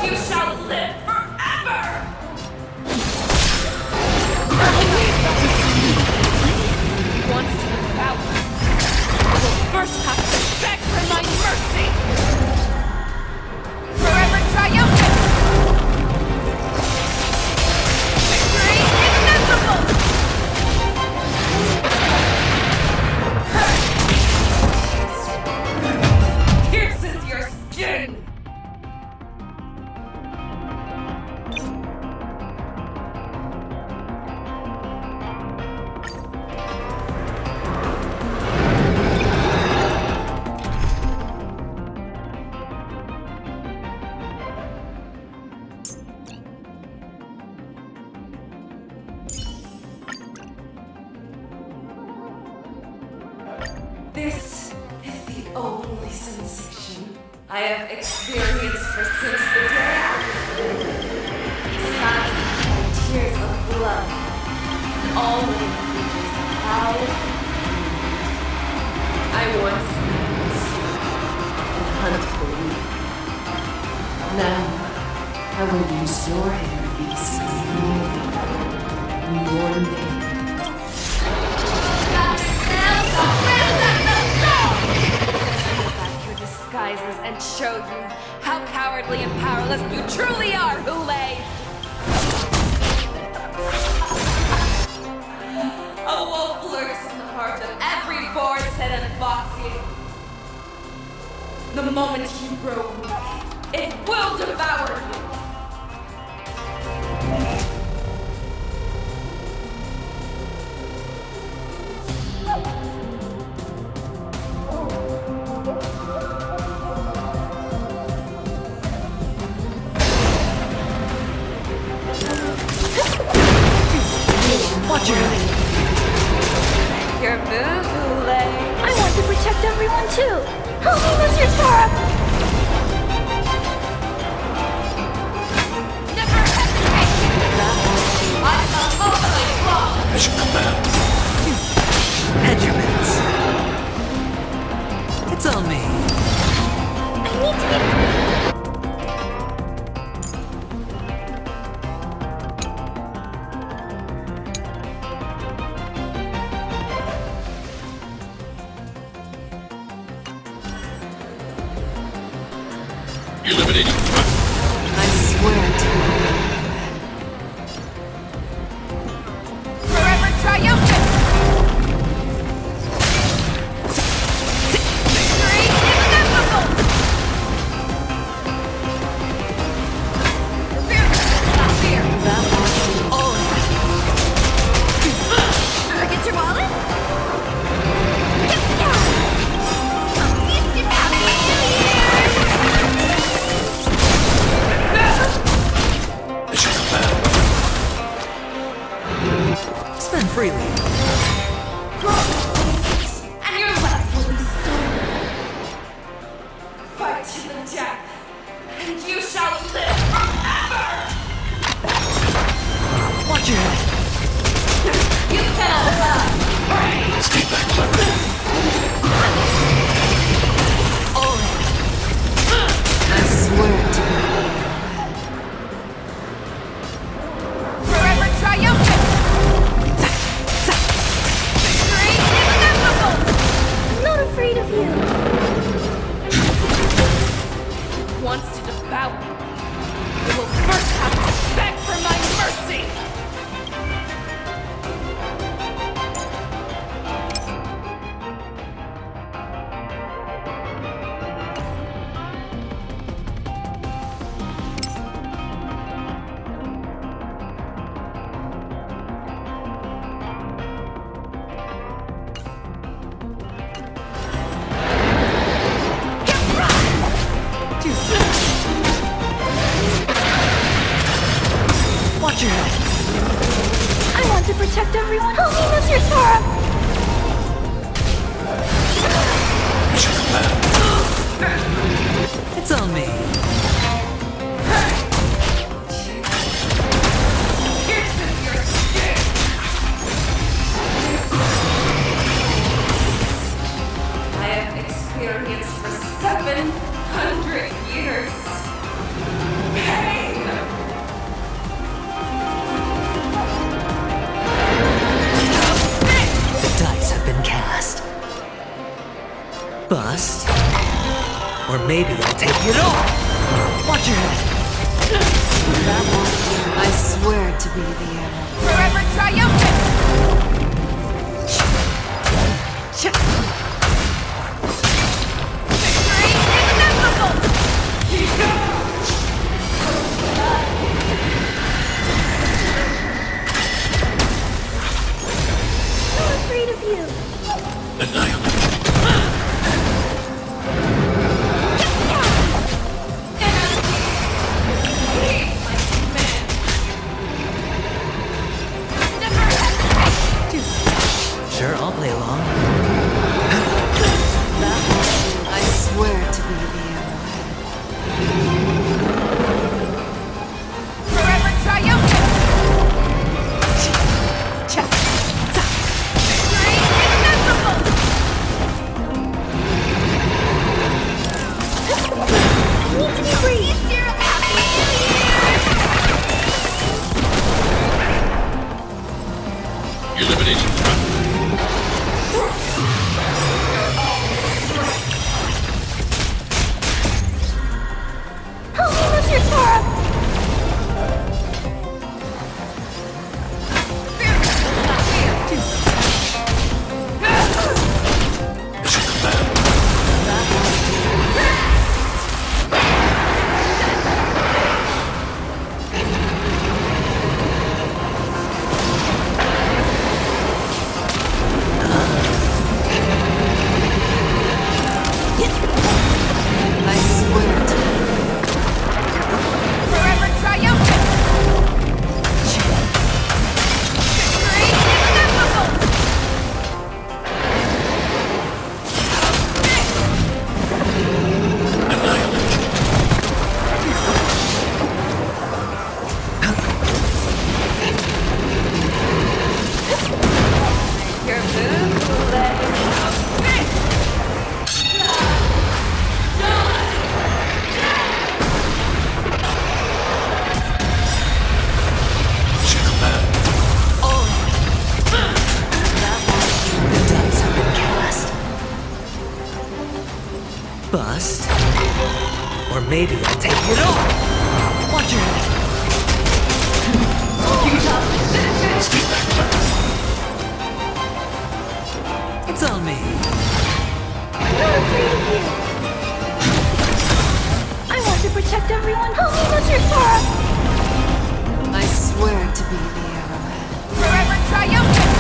You shall live forever! Wants to devour. Will first have to beg for my mercy. Forever triumphant. Victory inevitable. Pierces your skin. This is the only sensation I have experienced for since the day I was born. Besides my tears of blood, and all living creatures of how I once hunted for you. Now, I will use your inner beast as my weapon, and your name. Back your disguises and show you how cowardly and powerless you truly are, Hule! A wolf lurks in the heart Foxy. The moment you grow weak, it will devour you. Watch your head. Your move, Hule. I want to protect everyone too. Help me, Mr. Torp. Never hesitate. I'm a holy claw. Mission command. Regiments. It's on me. I need to be... Eliminating threat. I swear to Forever triumphant. Victory inevitable. Fear. Get your wallet? Mission command. Spend freely. And your life will be stolen. Fight to the death, and you shall live forever. Watch your head. You cannot hide. Stay back, Clara. I swear to Forever triumphant. Victory inevitable. I'm not afraid of you. Wants to devour me. You will first have to beg for my mercy. Watch your head. I want to protect everyone. Help me, Mr. Torp. Mission command. It's on me. I have experienced for 700 years. Pain! The dice have been cast. Bust. Or maybe I'll take it all. Watch your head. I swear to be the arrow. Forever triumphant! Victory inevitable! I'm not afraid of you. Annihilate. Never hesitate! maybe I'll take it all! Watch your head! It's on me! I'm not afraid of you! I want to protect everyone! Help me, Mr. Sora! I swear to be the arrowhead. Forever triumphant!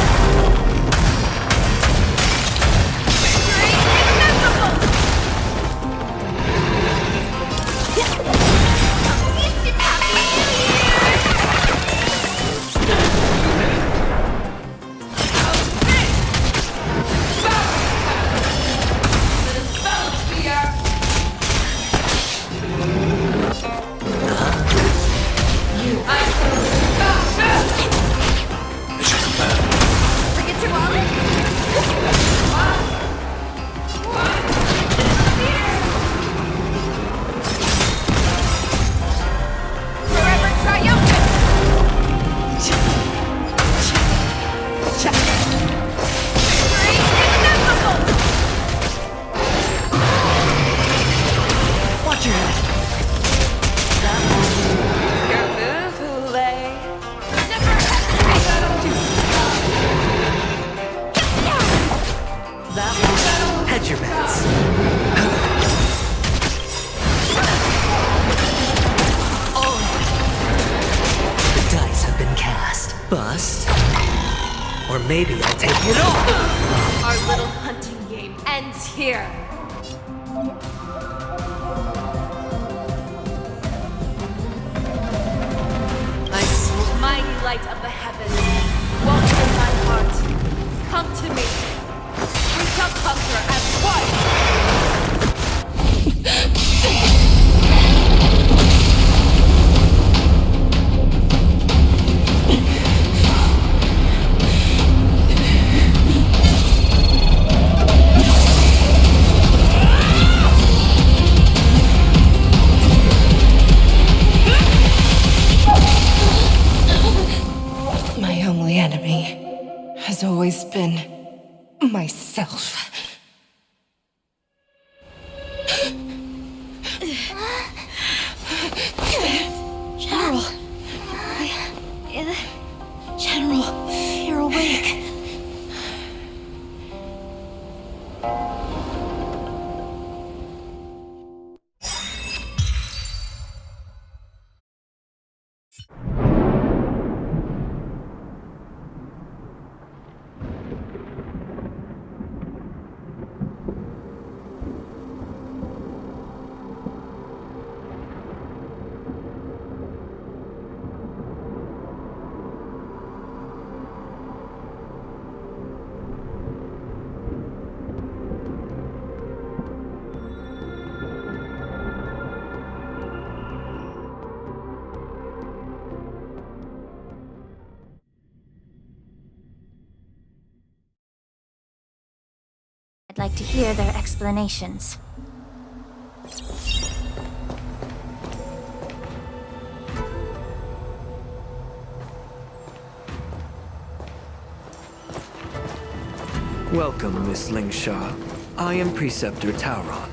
Victory inevitable! Forget your wallet? Forever triumphant! Victory inevitable! Watch your head! Your move, Hule. Never Hedge your bets. The dice have been cast. Bust. Or maybe I'll take it all! Our little hunting game ends here. I swear. Mighty light of the heavens, walk in my heart. Come to me. We shall conquer as one. My only enemy has always been myself. General. General, you're awake. I'd like to hear their explanations. Welcome, Miss Lingshaw. I am Preceptor Tauron.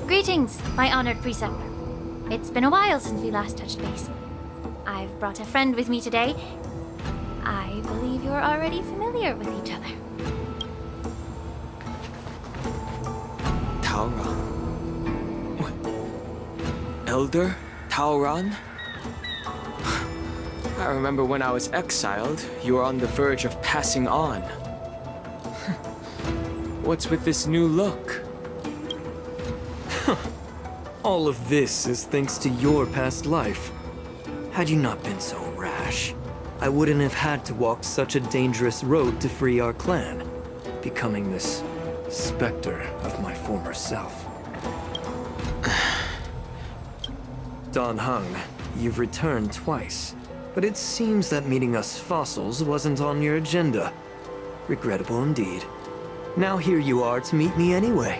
Greetings, my honored preceptor. It's been a while since we last touched base. I've brought a friend with me today. I believe you're already familiar with each other. Tauron? What? Elder Tauron? I remember when I was exiled, you were on the verge of passing on. What's with this new look? All of this is thanks to your past life. Had you not been so rash, I wouldn't have had to walk such a dangerous road to free our clan, becoming this specter of my former self. Don Hung, you've returned twice, but it seems that meeting us fossils wasn't on your agenda. Regrettable indeed. Now here you are to meet me anyway.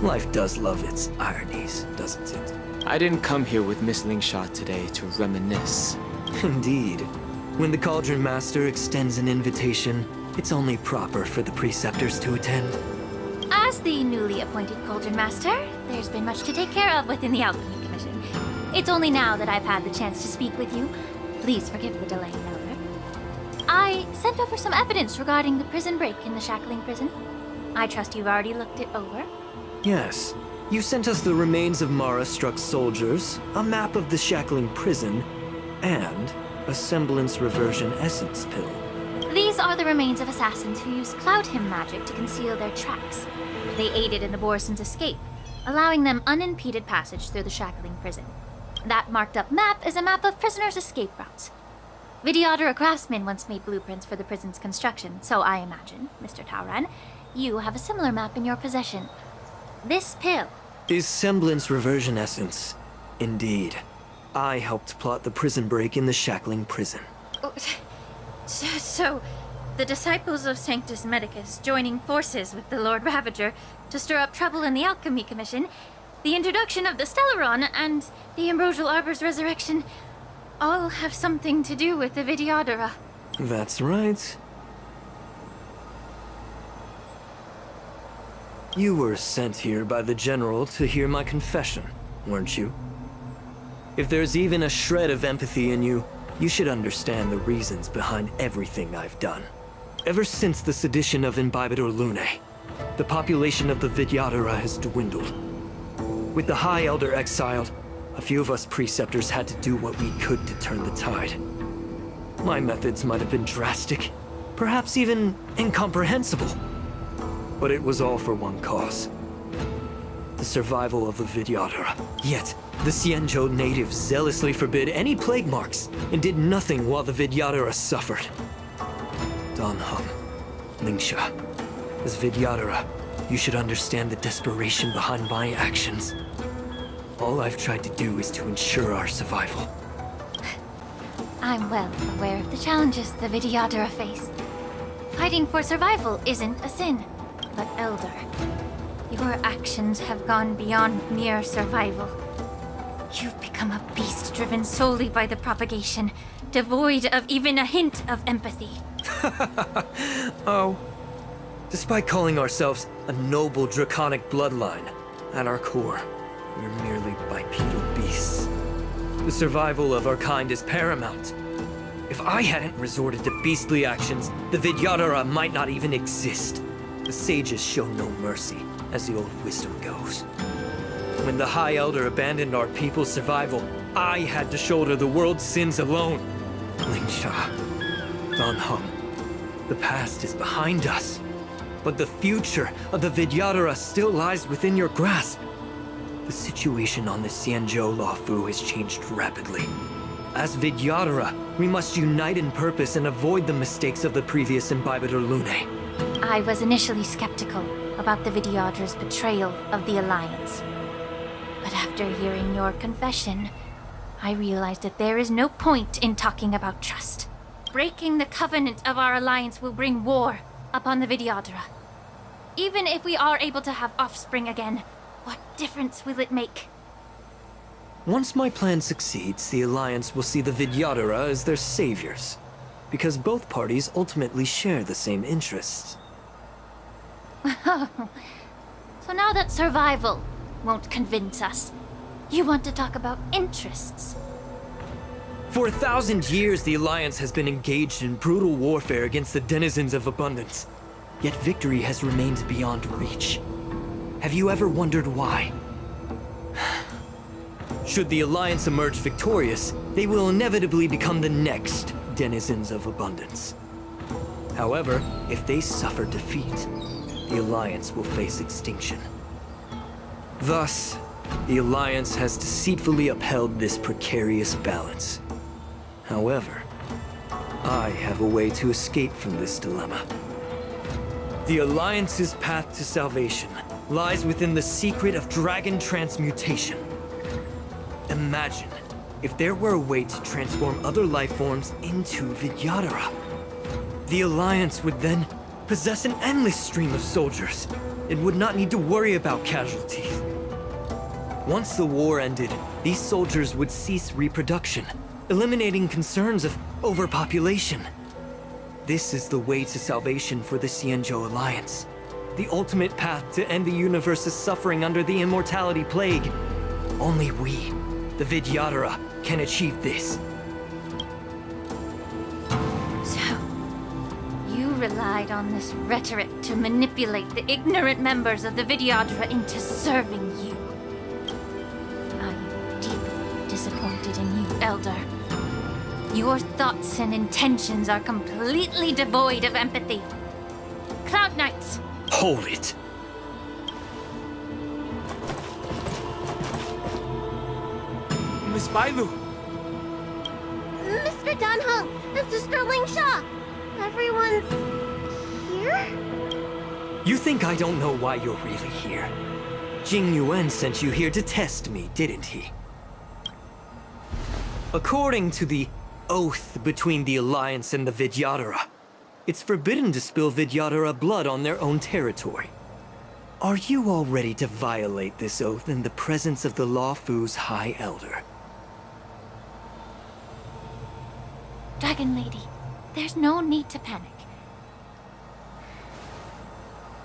Life does love its ironies, doesn't it? I didn't come here with Miss Lingshaw today to reminisce. Indeed. When the Cauldron Master extends an invitation, it's only proper for the Preceptors to attend. As the newly appointed Cauldron Master, there's been much to take care of within the Alchemy Commission. It's only now that I've had the chance to speak with you. Please forgive the delay, Elder. I sent over some evidence regarding the prison break in the Shackling prison. I trust you've already looked it over. Yes. You sent us the remains of Mara-struck soldiers, a map of the Shackling prison, and a semblance reversion essence pill. These are the remains of assassins who used Cloud Hymn magic to conceal their tracks. They aided in the Borison's escape, allowing them unimpeded passage through the Shackling prison. That marked-up map is a map of prisoners' escape routes. Vidyadhara craftsmen once made blueprints for the prison's construction, so I imagine, Mr. Tauran, you have a similar map in your possession. This pill is semblance reversion essence. Indeed. I helped plot the prison break in the Shackling prison. So, the disciples of Sanctus Medicus joining forces with the Lord Ravager to stir up trouble in the Alchemy Commission, the introduction of the Stellaron, and the Ambrosial Arbor's resurrection all have something to do with the Vidyadhara. That's right. You were sent here by the General to hear my confession, weren't you? If there's even a shred of empathy in you, you should understand the reasons behind everything I've done. Ever since the sedition of Imbibitor Lunae, the population of the Vidyadhara has dwindled. With the High Elder exiled, a few of us preceptors had to do what we could to turn the tide. My methods might have been drastic, perhaps even incomprehensible. But it was all for one cause. The survival of the Vidyadhara. Yet, the Xianzhou natives zealously forbid any plague marks and did nothing while the Vidyadhara suffered. Dan Heng, Lingsha, as Vidyadhara, you should understand the desperation behind my actions. All I've tried to do is to ensure our survival. I'm well aware of the challenges the Vidyadhara face. Fighting for survival isn't a sin. But Elder, your actions have gone beyond mere survival. You've become a beast driven solely by the propagation, devoid of even a hint of empathy. Oh. Despite calling ourselves a noble draconic bloodline, at our core, we're merely bipedal beasts. The survival of our kind is paramount. If I hadn't resorted to beastly actions, the Vidyadhara might not even exist. The sages show no mercy, as the old wisdom goes. When the High Elder abandoned our people's survival, I had to shoulder the world's sins alone. Lingsha, Dan Heng, the past is behind us, but the future of the Vidyadhara still lies within your grasp. The situation on the Xianzhou Luofu has changed rapidly. As Vidyadhara, we must unite in purpose and avoid the mistakes of the previous Imbibitor Lunae. I was initially skeptical about the Vidyadhara's betrayal of the Alliance. But after hearing your confession, I realized that there is no point in talking about trust. Breaking the covenant of our alliance will bring war upon the Vidyadhara. Even if we are able to have offspring again, what difference will it make? Once my plan succeeds, the Alliance will see the Vidyadhara as their saviors, because both parties ultimately share the same interests. So now that survival won't convince us, you want to talk about interests? For 1,000 years, the Alliance has been engaged in brutal warfare against the denizens of abundance. Yet victory has remained beyond reach. Have you ever wondered why? Should the Alliance emerge victorious, they will inevitably become the next denizens of abundance. However, if they suffer defeat, the Alliance will face extinction. Thus, the Alliance has deceitfully upheld this precarious balance. However, I have a way to escape from this dilemma. The Alliance's path to salvation lies within the secret of dragon transmutation. Imagine if there were a way to transform other life forms into Vidyadhara. The Alliance would then possess an endless stream of soldiers. It would not need to worry about casualties. Once the war ended, these soldiers would cease reproduction, eliminating concerns of overpopulation. This is the way to salvation for the Xianzhou Alliance. the ultimate path to end the universe's suffering under the Immortality Plague. Only we, the Vidyadhara, can achieve this. So, you relied on this rhetoric to manipulate the ignorant members of the Vidyadhara into serving you. I am deeply disappointed in you, Elder. Your thoughts and intentions are completely devoid of empathy. Cloud Knights! Hold it! Miss Bailu! Mr. Dunhung and Sister Ling Sha! Everyone's here? You think I don't know why you're really here? Jing Yuan sent you here to test me, didn't he? According to the oath between the Alliance and the Vidyadhara, it's forbidden to spill Vidyadhara blood on their own territory. Are you all ready to violate this oath in the presence of the Luofu's High Elder? Dragon Lady, there's no need to panic.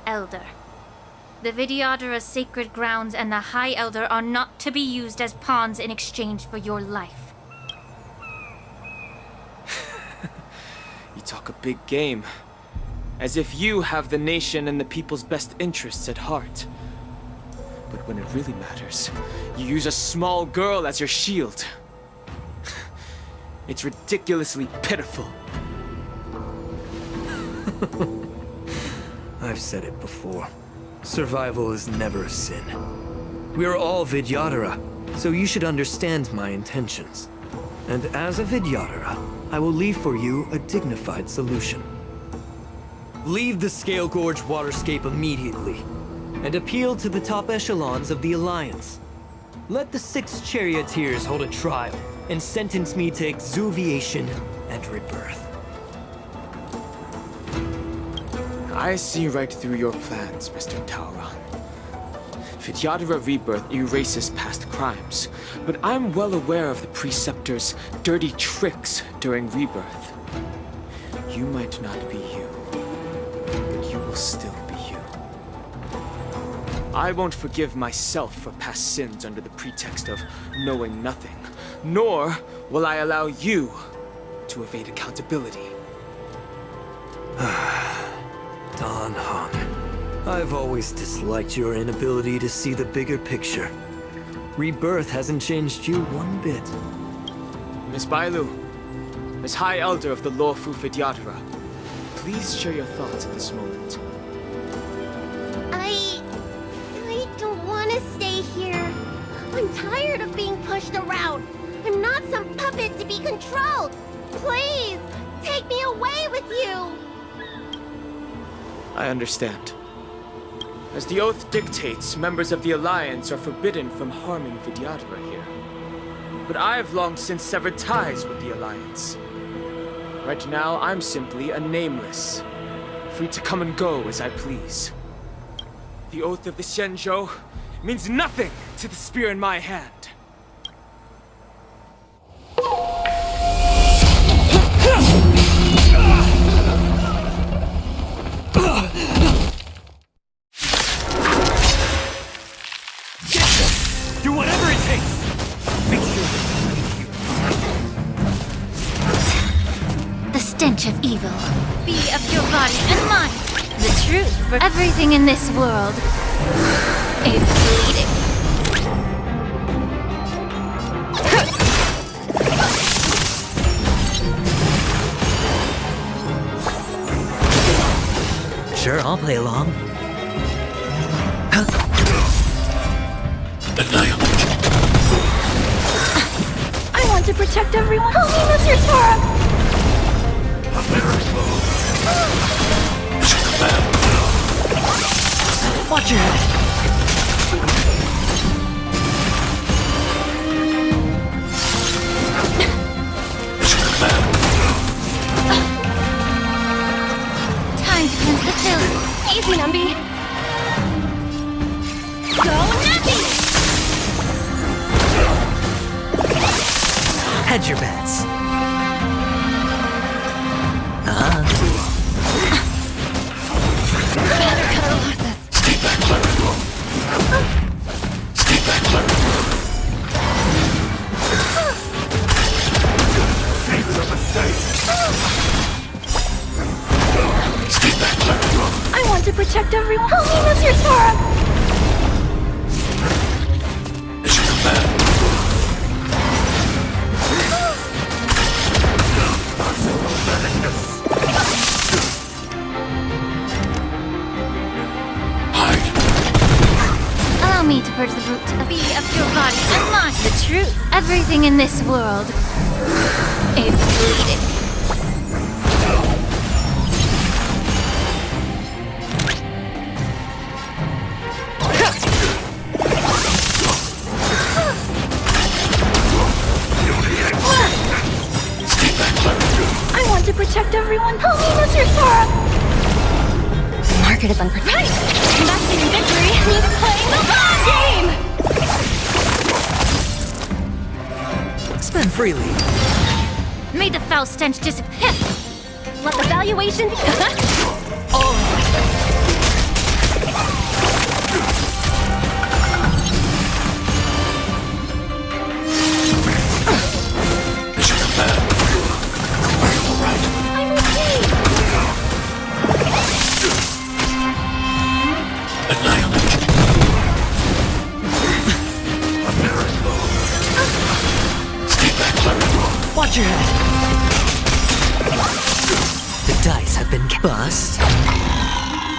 Elder, the Vidyadhara's sacred grounds and the High Elder are not to be used as pawns in exchange for your life. You talk a big game. As if you have the nation and the people's best interests at heart. But when it really matters, you use a small girl as your shield. It's ridiculously pitiful. I've said it before. Survival is never a sin. We're all Vidyadhara, so you should understand my intentions. And as a Vidyadhara, I will leave for you a dignified solution. Leave the Scale Gorge waterscape immediately, and appeal to the top echelons of the Alliance. Let the 6 charioteers hold a trial, and sentence me to exuviation and rebirth. I see right through your plans, Mr. Taoran. Vidyadhara Rebirth erases past crimes, but I'm well aware of the Preceptor's dirty tricks during Rebirth. You might not be you, but you will still be you. I won't forgive myself for past sins under the pretext of knowing nothing, nor will I allow you to evade accountability. Dan Heng, I've always disliked your inability to see the bigger picture. Rebirth hasn't changed you one bit. Miss Bailu, Miss High Elder of the Luofu Vidyadhara, please share your thoughts at this moment. I don't want to stay here. I'm tired of being pushed around. I'm not some puppet to be controlled. Please, take me away with you. I understand. As the oath dictates, members of the Alliance are forbidden from harming Vidyadhara here. But I've long since severed ties with the Alliance. Right now, I'm simply a nameless, free to come and go as I please. The oath of the Xianzhou means nothing to the spear in my hand. Do whatever it takes! Make sure The stench of evil be of your body and mind. The truth for everything in this world is bleeding. Sure, I'll play along. I want to protect everyone. Help me, Mr. Sora. Watch your head. Time to cleanse the pill. Easy, Numby. Go, Numby! Hedge your bets. Better cut our losses. protect everyone. Help me, Mr. Sora! Allow me to purge the root to the bee of your body. Unlock the truth. Everything in this world is bleeding. I want to protect everyone. Help me, Mr. Sora! The market is unprotected. Investing in victory means playing the long game! Spend freely. May the foul stench disappear. Let the valuation... Watch your head. The dice have been bust.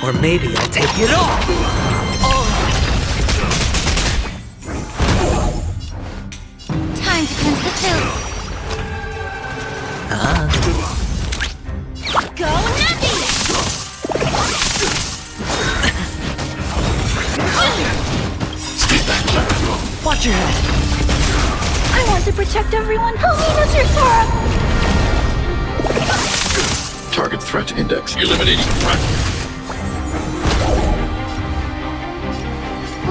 Or maybe I'll take it all. Time to cleanse the filth. Go nutty! Watch your head. I want to protect everyone. Help me, Mr. Sora! Target threat index eliminating threat.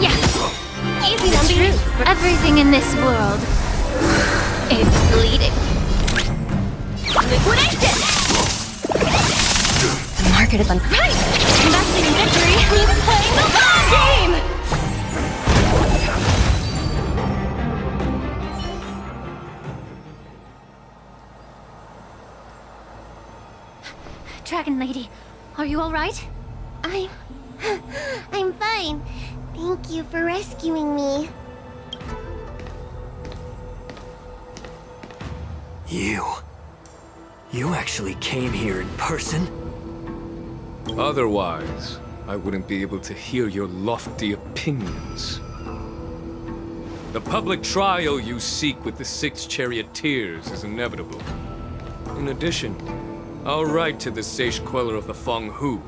Yeah. Easy numbers. Everything in this world is bleeding. Liquidation! The market is unpriced. Investing in victory means playing the long game! Dragon Lady, are you all right? I'm fine. Thank you for rescuing me. You actually came here in person? Otherwise, I wouldn't be able to hear your lofty opinions. The public trial you seek with the 6 charioteers is inevitable. In addition, I'll write to the Sage Queller of the Feng Hu.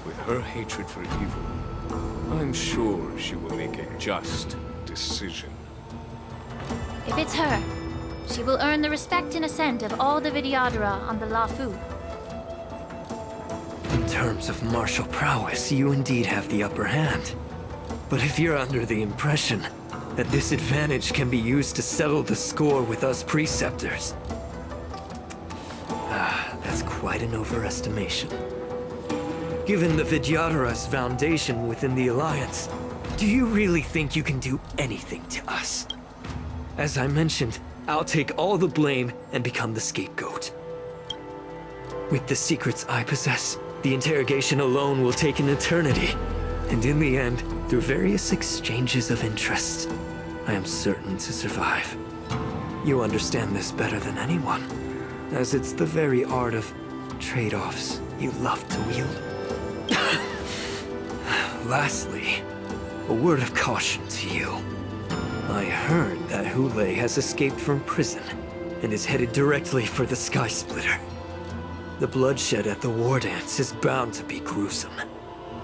With her hatred for evil, I'm sure she will make a just decision. If it's her, she will earn the respect and assent of all the Vidyadhara on the Lafu. In terms of martial prowess, you indeed have the upper hand. But if you're under the impression that this advantage can be used to settle the score with us preceptors, that's quite an overestimation. Given the Vidyadhara's foundation within the Alliance, do you really think you can do anything to us? As I mentioned, I'll take all the blame and become the scapegoat. With the secrets I possess, the interrogation alone will take an eternity. And in the end, through various exchanges of interest, I am certain to survive. You understand this better than anyone, as it's the very art of trade-offs you love to wield. Lastly, a word of caution to you. I heard that Hule has escaped from prison and is headed directly for the Sky Splitter. The bloodshed at the war dance is bound to be gruesome.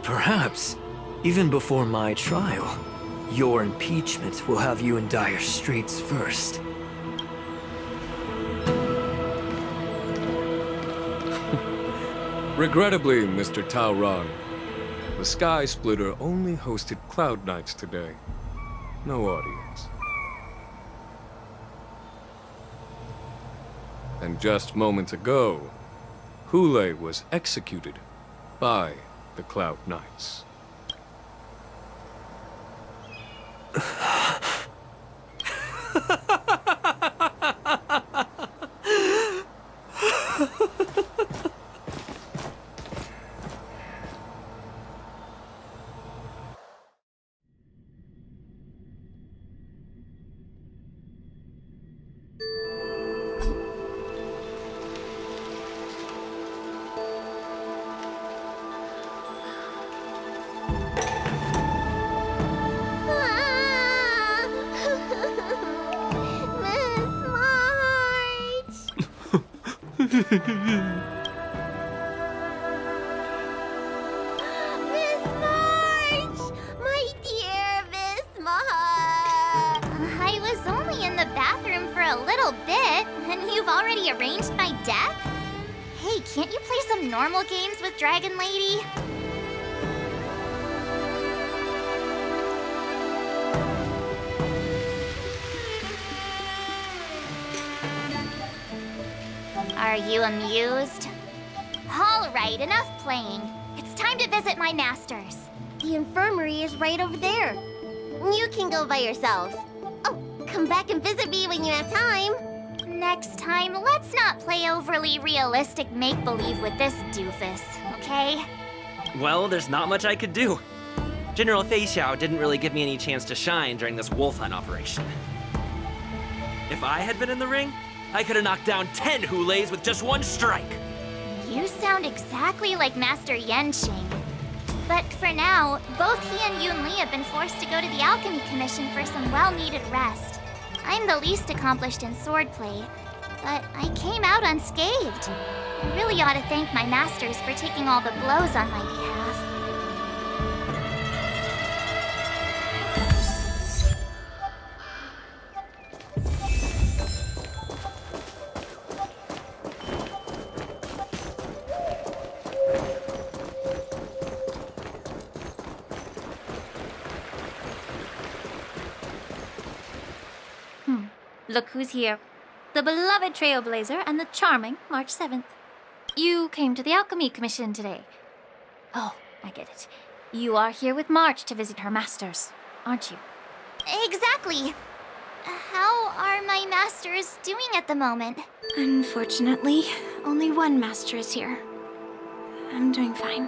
Perhaps, even before my trial, your impeachment will have you in dire straits first. Regrettably, Mr. Taoran, the Sky Splitter only hosted Cloud Knights today. No audience. And just moments ago, Hule was executed by the Cloud Knights. Miss March! My dear Miss March! I was only in the bathroom for a little bit, and you've already arranged my death? Hey, can't you play some normal games with Dragon Lady? Are you amused? All right, enough playing. It's time to visit my masters. The infirmary is right over there. You can go by yourselves. Oh, come back and visit me when you have time. Next time, let's not play overly realistic make-believe with this doofus, okay? Well, there's not much I could do. General Fei Xiao didn't really give me any chance to shine during this wolf hunt operation. If I had been in the ring, I could have knocked down 10 Hulays with just one strike. You sound exactly like Master Yenqing. But for now, both he and Yun Li have been forced to go to the Alchemy Commission for some well-needed rest. I'm the least accomplished in swordplay, but I came out unscathed. I really ought to thank my masters for taking all the blows on my behalf. Look who's here. The beloved Trailblazer and the charming March 7th. You came to the Alchemy Commission today. Oh, I get it. You are here with March to visit her masters, aren't you? Exactly. How are my masters doing at the moment? Unfortunately, only one master is here. I'm doing fine.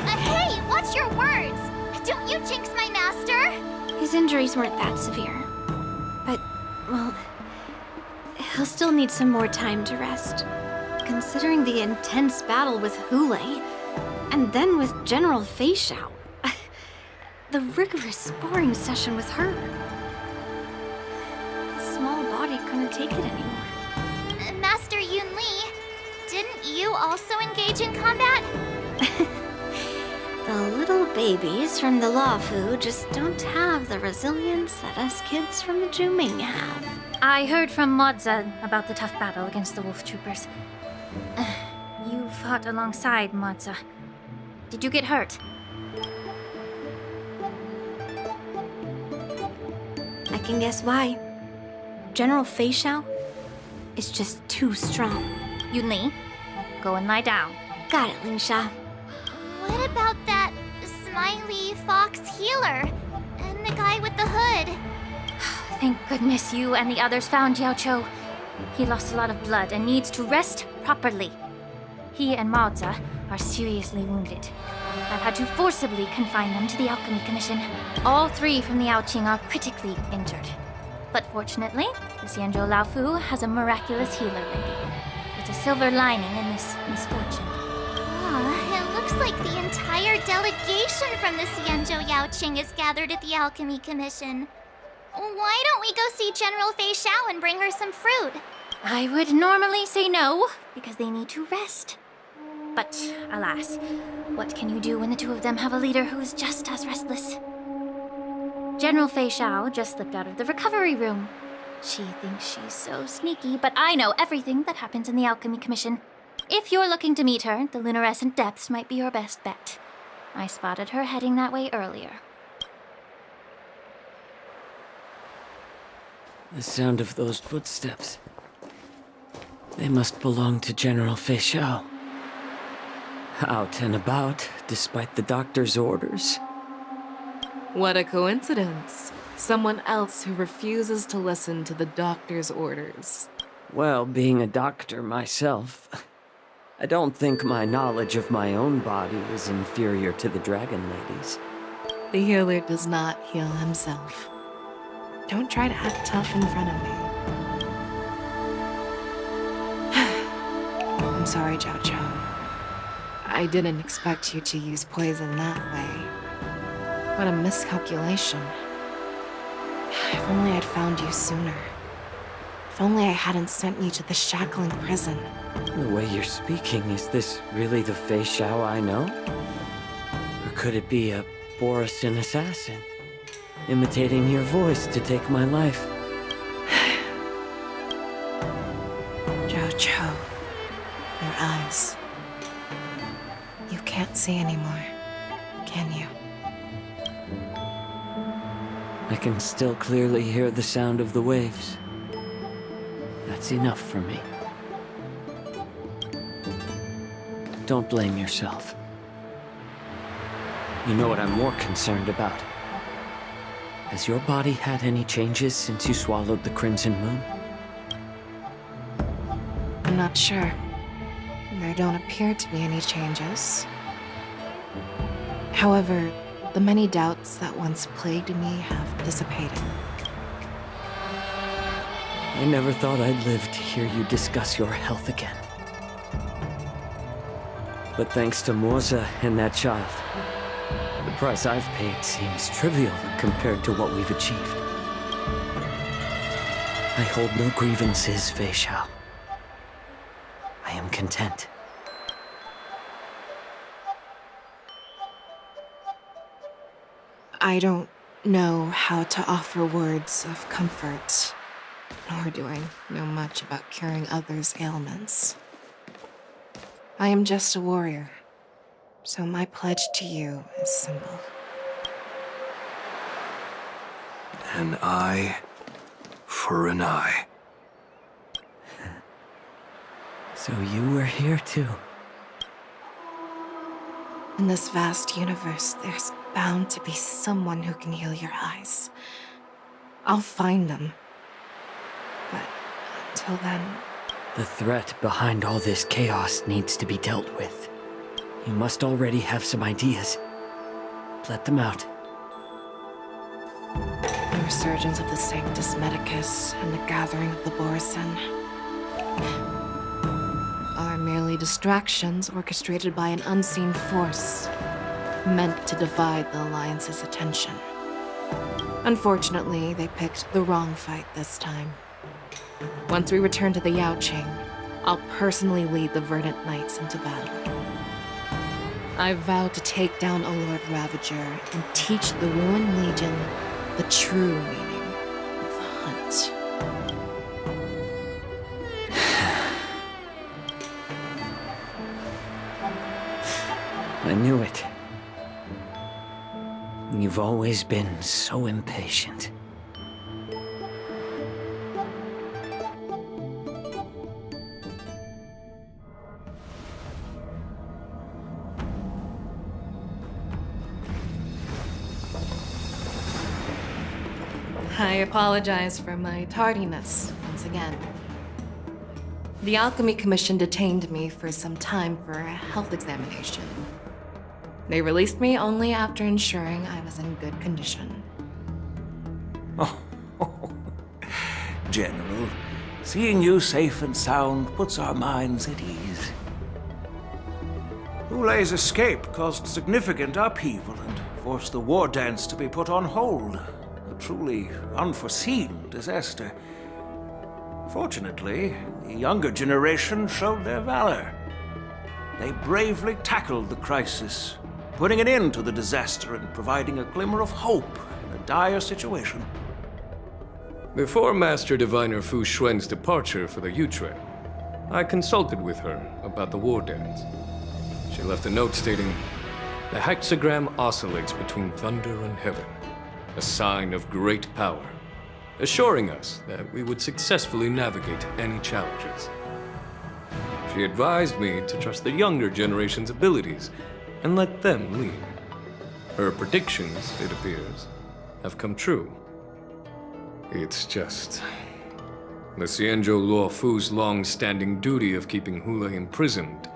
Hey, watch your words! Don't you jinx my master! His injuries weren't that severe. But, well, he'll still need some more time to rest. Considering the intense battle with Hulei, and then with General Fei Xiao. The rigorous sparring session with her. His small body couldn't take it anymore. Master Yun Li, didn't you also engage in combat? The little babies from the Luofu just don't have the resilience that us kids from the Zhuming have. I heard from Modza about the tough battle against the wolf troopers. You fought alongside Modza. Did you get hurt? I can guess why. General Fei Xiao is just too strong. Yun Li, go and lie down. Got it, Ling Sha. What about that smiley fox healer? And the guy with the hood? Thank goodness you and the others found Yao Cho. He lost a lot of blood and needs to rest properly. He and Maoza are seriously wounded. I've had to forcibly confine them to the Alchemy Commission. All three from the Yaoqing are critically injured. But fortunately, the Xianzhou Laofu has a miraculous healer lady. It's a silver lining in this misfortune. It looks like the entire delegation from the Xianzhou Yaoqing is gathered at the Alchemy Commission. Why don't we go see General Fei Xiao and bring her some fruit? I would normally say no, because they need to rest. But alas, what can you do when the two of them have a leader who is just as restless? General Fei Xiao just slipped out of the recovery room. She thinks she's so sneaky, but I know everything that happens in the Alchemy Commission. If you're looking to meet her, the luminescent depths might be your best bet. I spotted her heading that way earlier. The sound of those footsteps. They must belong to General Fei Xiao. Out and about, despite the doctor's orders. What a coincidence. Someone else who refuses to listen to the doctor's orders. Well, being a doctor myself, I don't think my knowledge of my own body is inferior to the Dragon Lady's. The healer does not heal himself. Don't try to act tough in front of me. I'm sorry, Zhao Cho. I didn't expect you to use poison that way. What a miscalculation. If only I'd found you sooner. If only I hadn't sent you to the shackling prison. The way you're speaking, is this really the Fei Xiao I know? Or could it be a Borisin assassin, imitating your voice to take my life? Jojo, your eyes. You can't see anymore, can you? I can still clearly hear the sound of the waves. That's enough for me. Don't blame yourself. You know what I'm more concerned about? Has your body had any changes since you swallowed the Crimson Moon? I'm not sure. There don't appear to be any changes. However, the many doubts that once plagued me have dissipated. I never thought I'd live to hear you discuss your health again. But thanks to Morza and that child, the price I've paid seems trivial compared to what we've achieved. I hold no grievances, Fei Xiao. I am content. I don't know how to offer words of comfort, nor do I know much about curing others' ailments. I am just a warrior, so my pledge to you is simple. An eye for an eye. So you were here too. In this vast universe, there's bound to be someone who can heal your eyes. I'll find them. But until then... The threat behind all this chaos needs to be dealt with. You must already have some ideas. Let them out. The resurgence of the Sanctus Medicus and the gathering of the Borisin are merely distractions orchestrated by an unseen force, meant to divide the Alliance's attention. Unfortunately, they picked the wrong fight this time. Once we return to the Yaoqing, I'll personally lead the Verdant Knights into battle. I vow to take down a Lord Ravager and teach the Ruined Legion the true meaning of the hunt. I knew it. You've always been so impatient. I apologize for my tardiness once again. The Alchemy Commission detained me for some time for a health examination. They released me only after ensuring I was in good condition. Oh, General, seeing you safe and sound puts our minds at ease. Hulei's escape caused significant upheaval and forced the war dance to be put on hold. A truly unforeseen disaster. Fortunately, the younger generation showed their valor. They bravely tackled the crisis, putting an end to the disaster and providing a glimmer of hope in a dire situation. Before Master Diviner Fu Xuan's departure for the Yutre, I consulted with her about the war dance. She left a note stating, "The hexagram oscillates between thunder and heaven, a sign of great power, assuring us that we would successfully navigate any challenges." She advised me to trust the younger generation's abilities and let them lead. Her predictions, it appears, have come true. It's just... the Xianzhou Luo Fu's long-standing duty of keeping Hulei imprisoned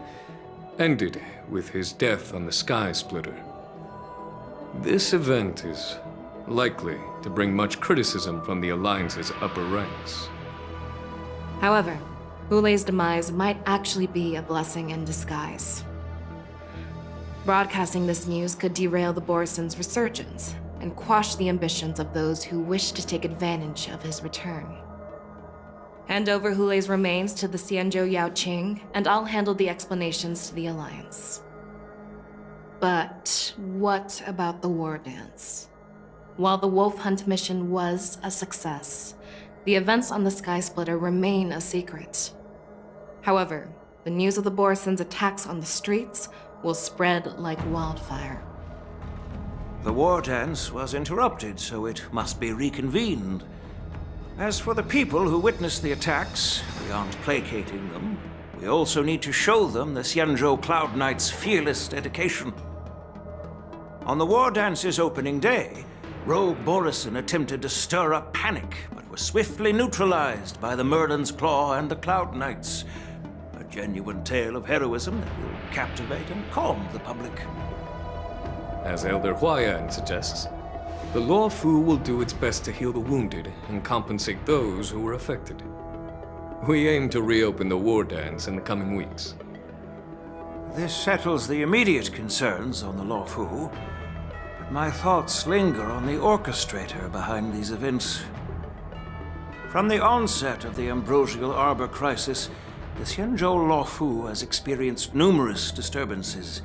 ended with his death on the Sky Splitter. This event is likely to bring much criticism from the Alliance's upper ranks. However, Hulei's demise might actually be a blessing in disguise. Broadcasting this news could derail the Borisin's resurgence and quash the ambitions of those who wish to take advantage of his return. Hand over Hulei's remains to the Xianzhou Yaoqing, and I'll handle the explanations to the Alliance. But what about the war dance? While the Wolf Hunt mission was a success, the events on the Sky Splitter remain a secret. However, the news of the Borison's attacks on the streets will spread like wildfire. The war dance was interrupted, so it must be reconvened. As for the people who witnessed the attacks, beyond placating them, we also need to show them the Xianzhou Cloud Knight's fearless dedication. On the war dance's opening day, Rogue Borison attempted to stir up panic, but was swiftly neutralized by the Merlin's Claw and the Cloud Knights. A genuine tale of heroism that will captivate and calm the public. As Elder Huayan suggests, the Law Fu will do its best to heal the wounded and compensate those who were affected. We aim to reopen the war dance in the coming weeks. This settles the immediate concerns on the Law Fu, but my thoughts linger on the orchestrator behind these events. From the onset of the Ambrosial Arbor crisis, the Xianzhou Law Fu has experienced numerous disturbances,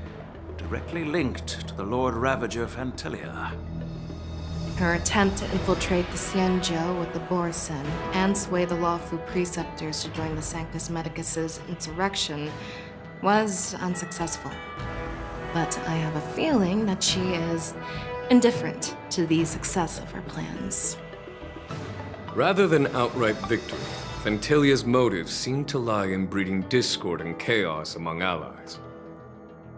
directly linked to the Lord Ravager Fantelia. Her attempt to infiltrate the Xianzhou with the Borison and sway the Lawfu preceptors to join the Sanctus Medicus's insurrection was unsuccessful. But I have a feeling that she is indifferent to the success of her plans. Rather than outright victory, Fantelia's motives seem to lie in breeding discord and chaos among allies.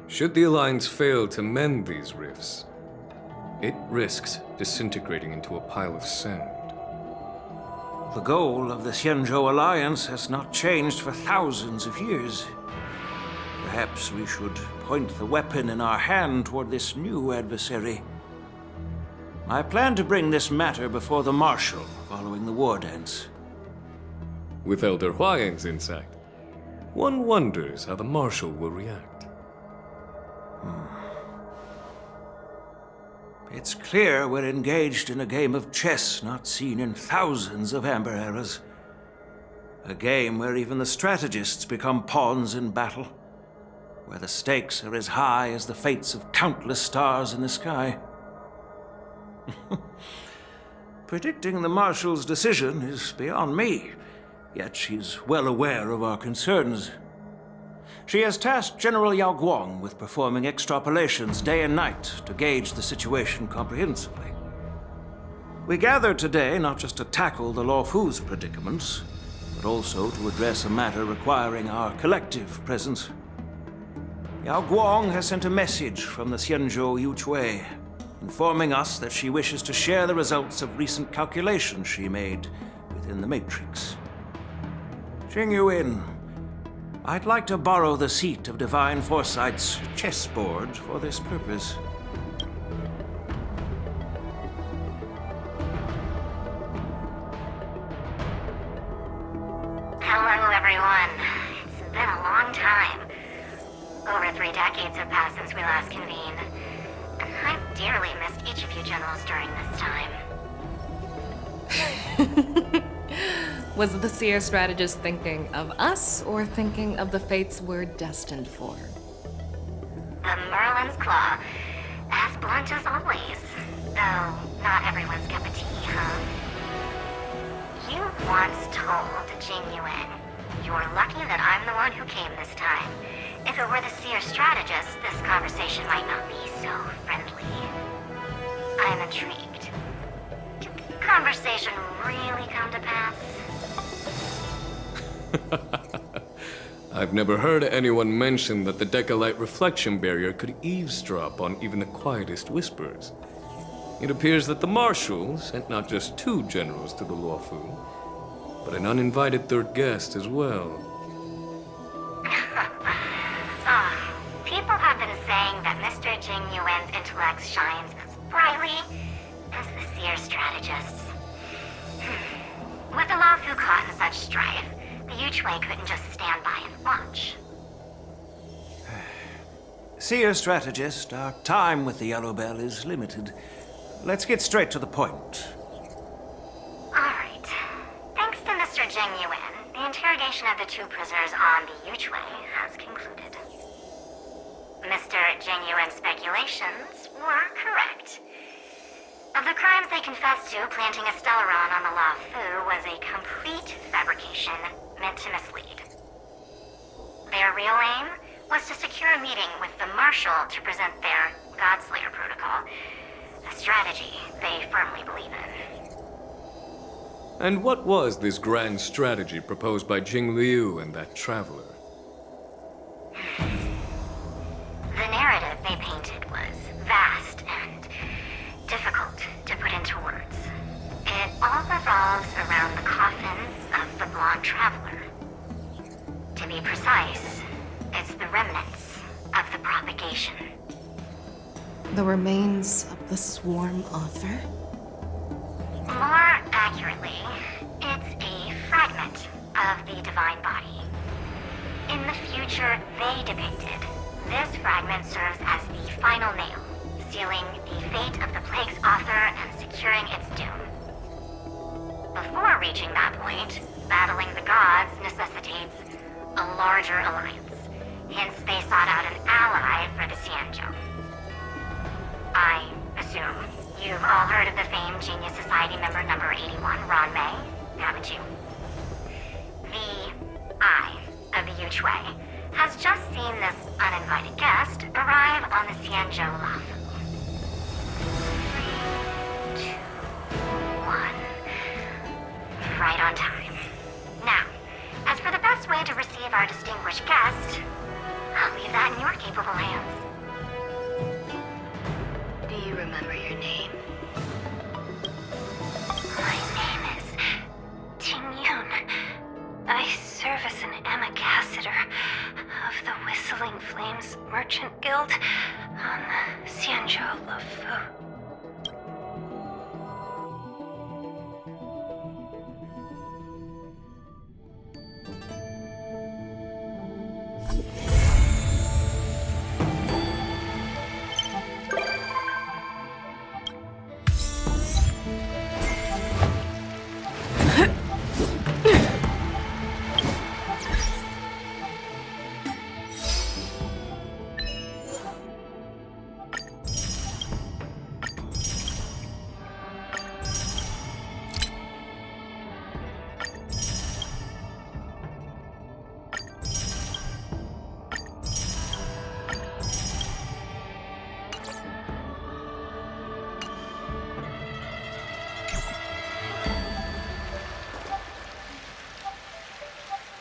Should the Alliance fail to mend these rifts, it risks disintegrating into a pile of sand. The goal of the Xianzhou Alliance has not changed for thousands of years. Perhaps we should point the weapon in our hand toward this new adversary. I plan to bring this matter before the Marshal following the war dance. With Elder Huayan's insight, one wonders how the Marshal will react. It's clear we're engaged in a game of chess not seen in thousands of Amber eras. A game where even the strategists become pawns in battle, where the stakes are as high as the fates of countless stars in the sky. Predicting the Marshal's decision is beyond me, yet she's well aware of our concerns. She has tasked General Yao Guang with performing extrapolations day and night to gauge the situation comprehensively. We gathered today not just to tackle the Law Fu's predicaments, but also to address a matter requiring our collective presence. Yao Guang has sent a message from the Xianzhou Yuchui, informing us that she wishes to share the results of recent calculations she made within the Matrix. Jing Yuan, I'd like to borrow the seat of Divine Foresight's chessboard for this purpose. Hello, everyone. It's been a long time. Over 3 decades have passed since we last convened. And I've dearly missed each of you generals during this time. Was the Seer strategist thinking of us or thinking of the fates we're destined for? The Merlin's Claw. As blunt as always. Though, not everyone's cup of tea, huh? You once told Jing Yuan, "You're lucky that I'm the one who came this time. If it were the Seer strategist, this conversation might not be so friendly." I'm intrigued. Did the conversation really come to pass? I've never heard anyone mention that the Decalite reflection barrier could eavesdrop on even the quietest whispers. It appears that the Marshal sent not just 2 generals to the Law Fu, but an uninvited 3rd guest as well. People have been saying that Mr. Jing Yuan's intellect shines as brightly as the Seer strategist's. With the Law Fu causing such strife, the Yuchui couldn't just stand by and watch. Seer strategist, our time with the Yellow Bell is limited. Let's get straight to the point. All right. Thanks to Mr. Jing Yuan, interrogation of the two prisoners on the Yuchway has concluded. Mr. Genuine Speculations were correct. Of the crimes they confessed to, planting a Stellaron on the La Fu was a complete fabrication meant to mislead. Their real aim was to secure a meeting with the Marshal to present their Godslayer protocol, a strategy they firmly believe in. And what was this grand strategy proposed by Jing Liu and that traveler? The narrative they painted was vast and difficult to put into words. It all revolves around the coffins of the blonde traveler. To be precise, it's the remnants of the propagation. The remains of the Swarm Author? More accurately, it's a fragment of the Divine Body. In the future they depicted, this fragment serves as the final nail, sealing the fate of the Plague's author and securing its doom. Before reaching that point, battling the gods necessitates a larger alliance. Hence, they sought out an ally for the Xianzhou. I assume you've all heard of the famed Genius Society member number 81, Ron May, haven't you? The Eye of the Yuchway has just seen this uninvited guest arrive on the Xianzhou Lafu. 3, 2, 1. Right on time. Now, as for the best way to receive our distinguished guest, I'll leave that in your capable hands. Do you remember your name? My name is Ting Yun. I serve as an ambassador of the Whistling Flames Merchant Guild on the Xianzhou Lafu.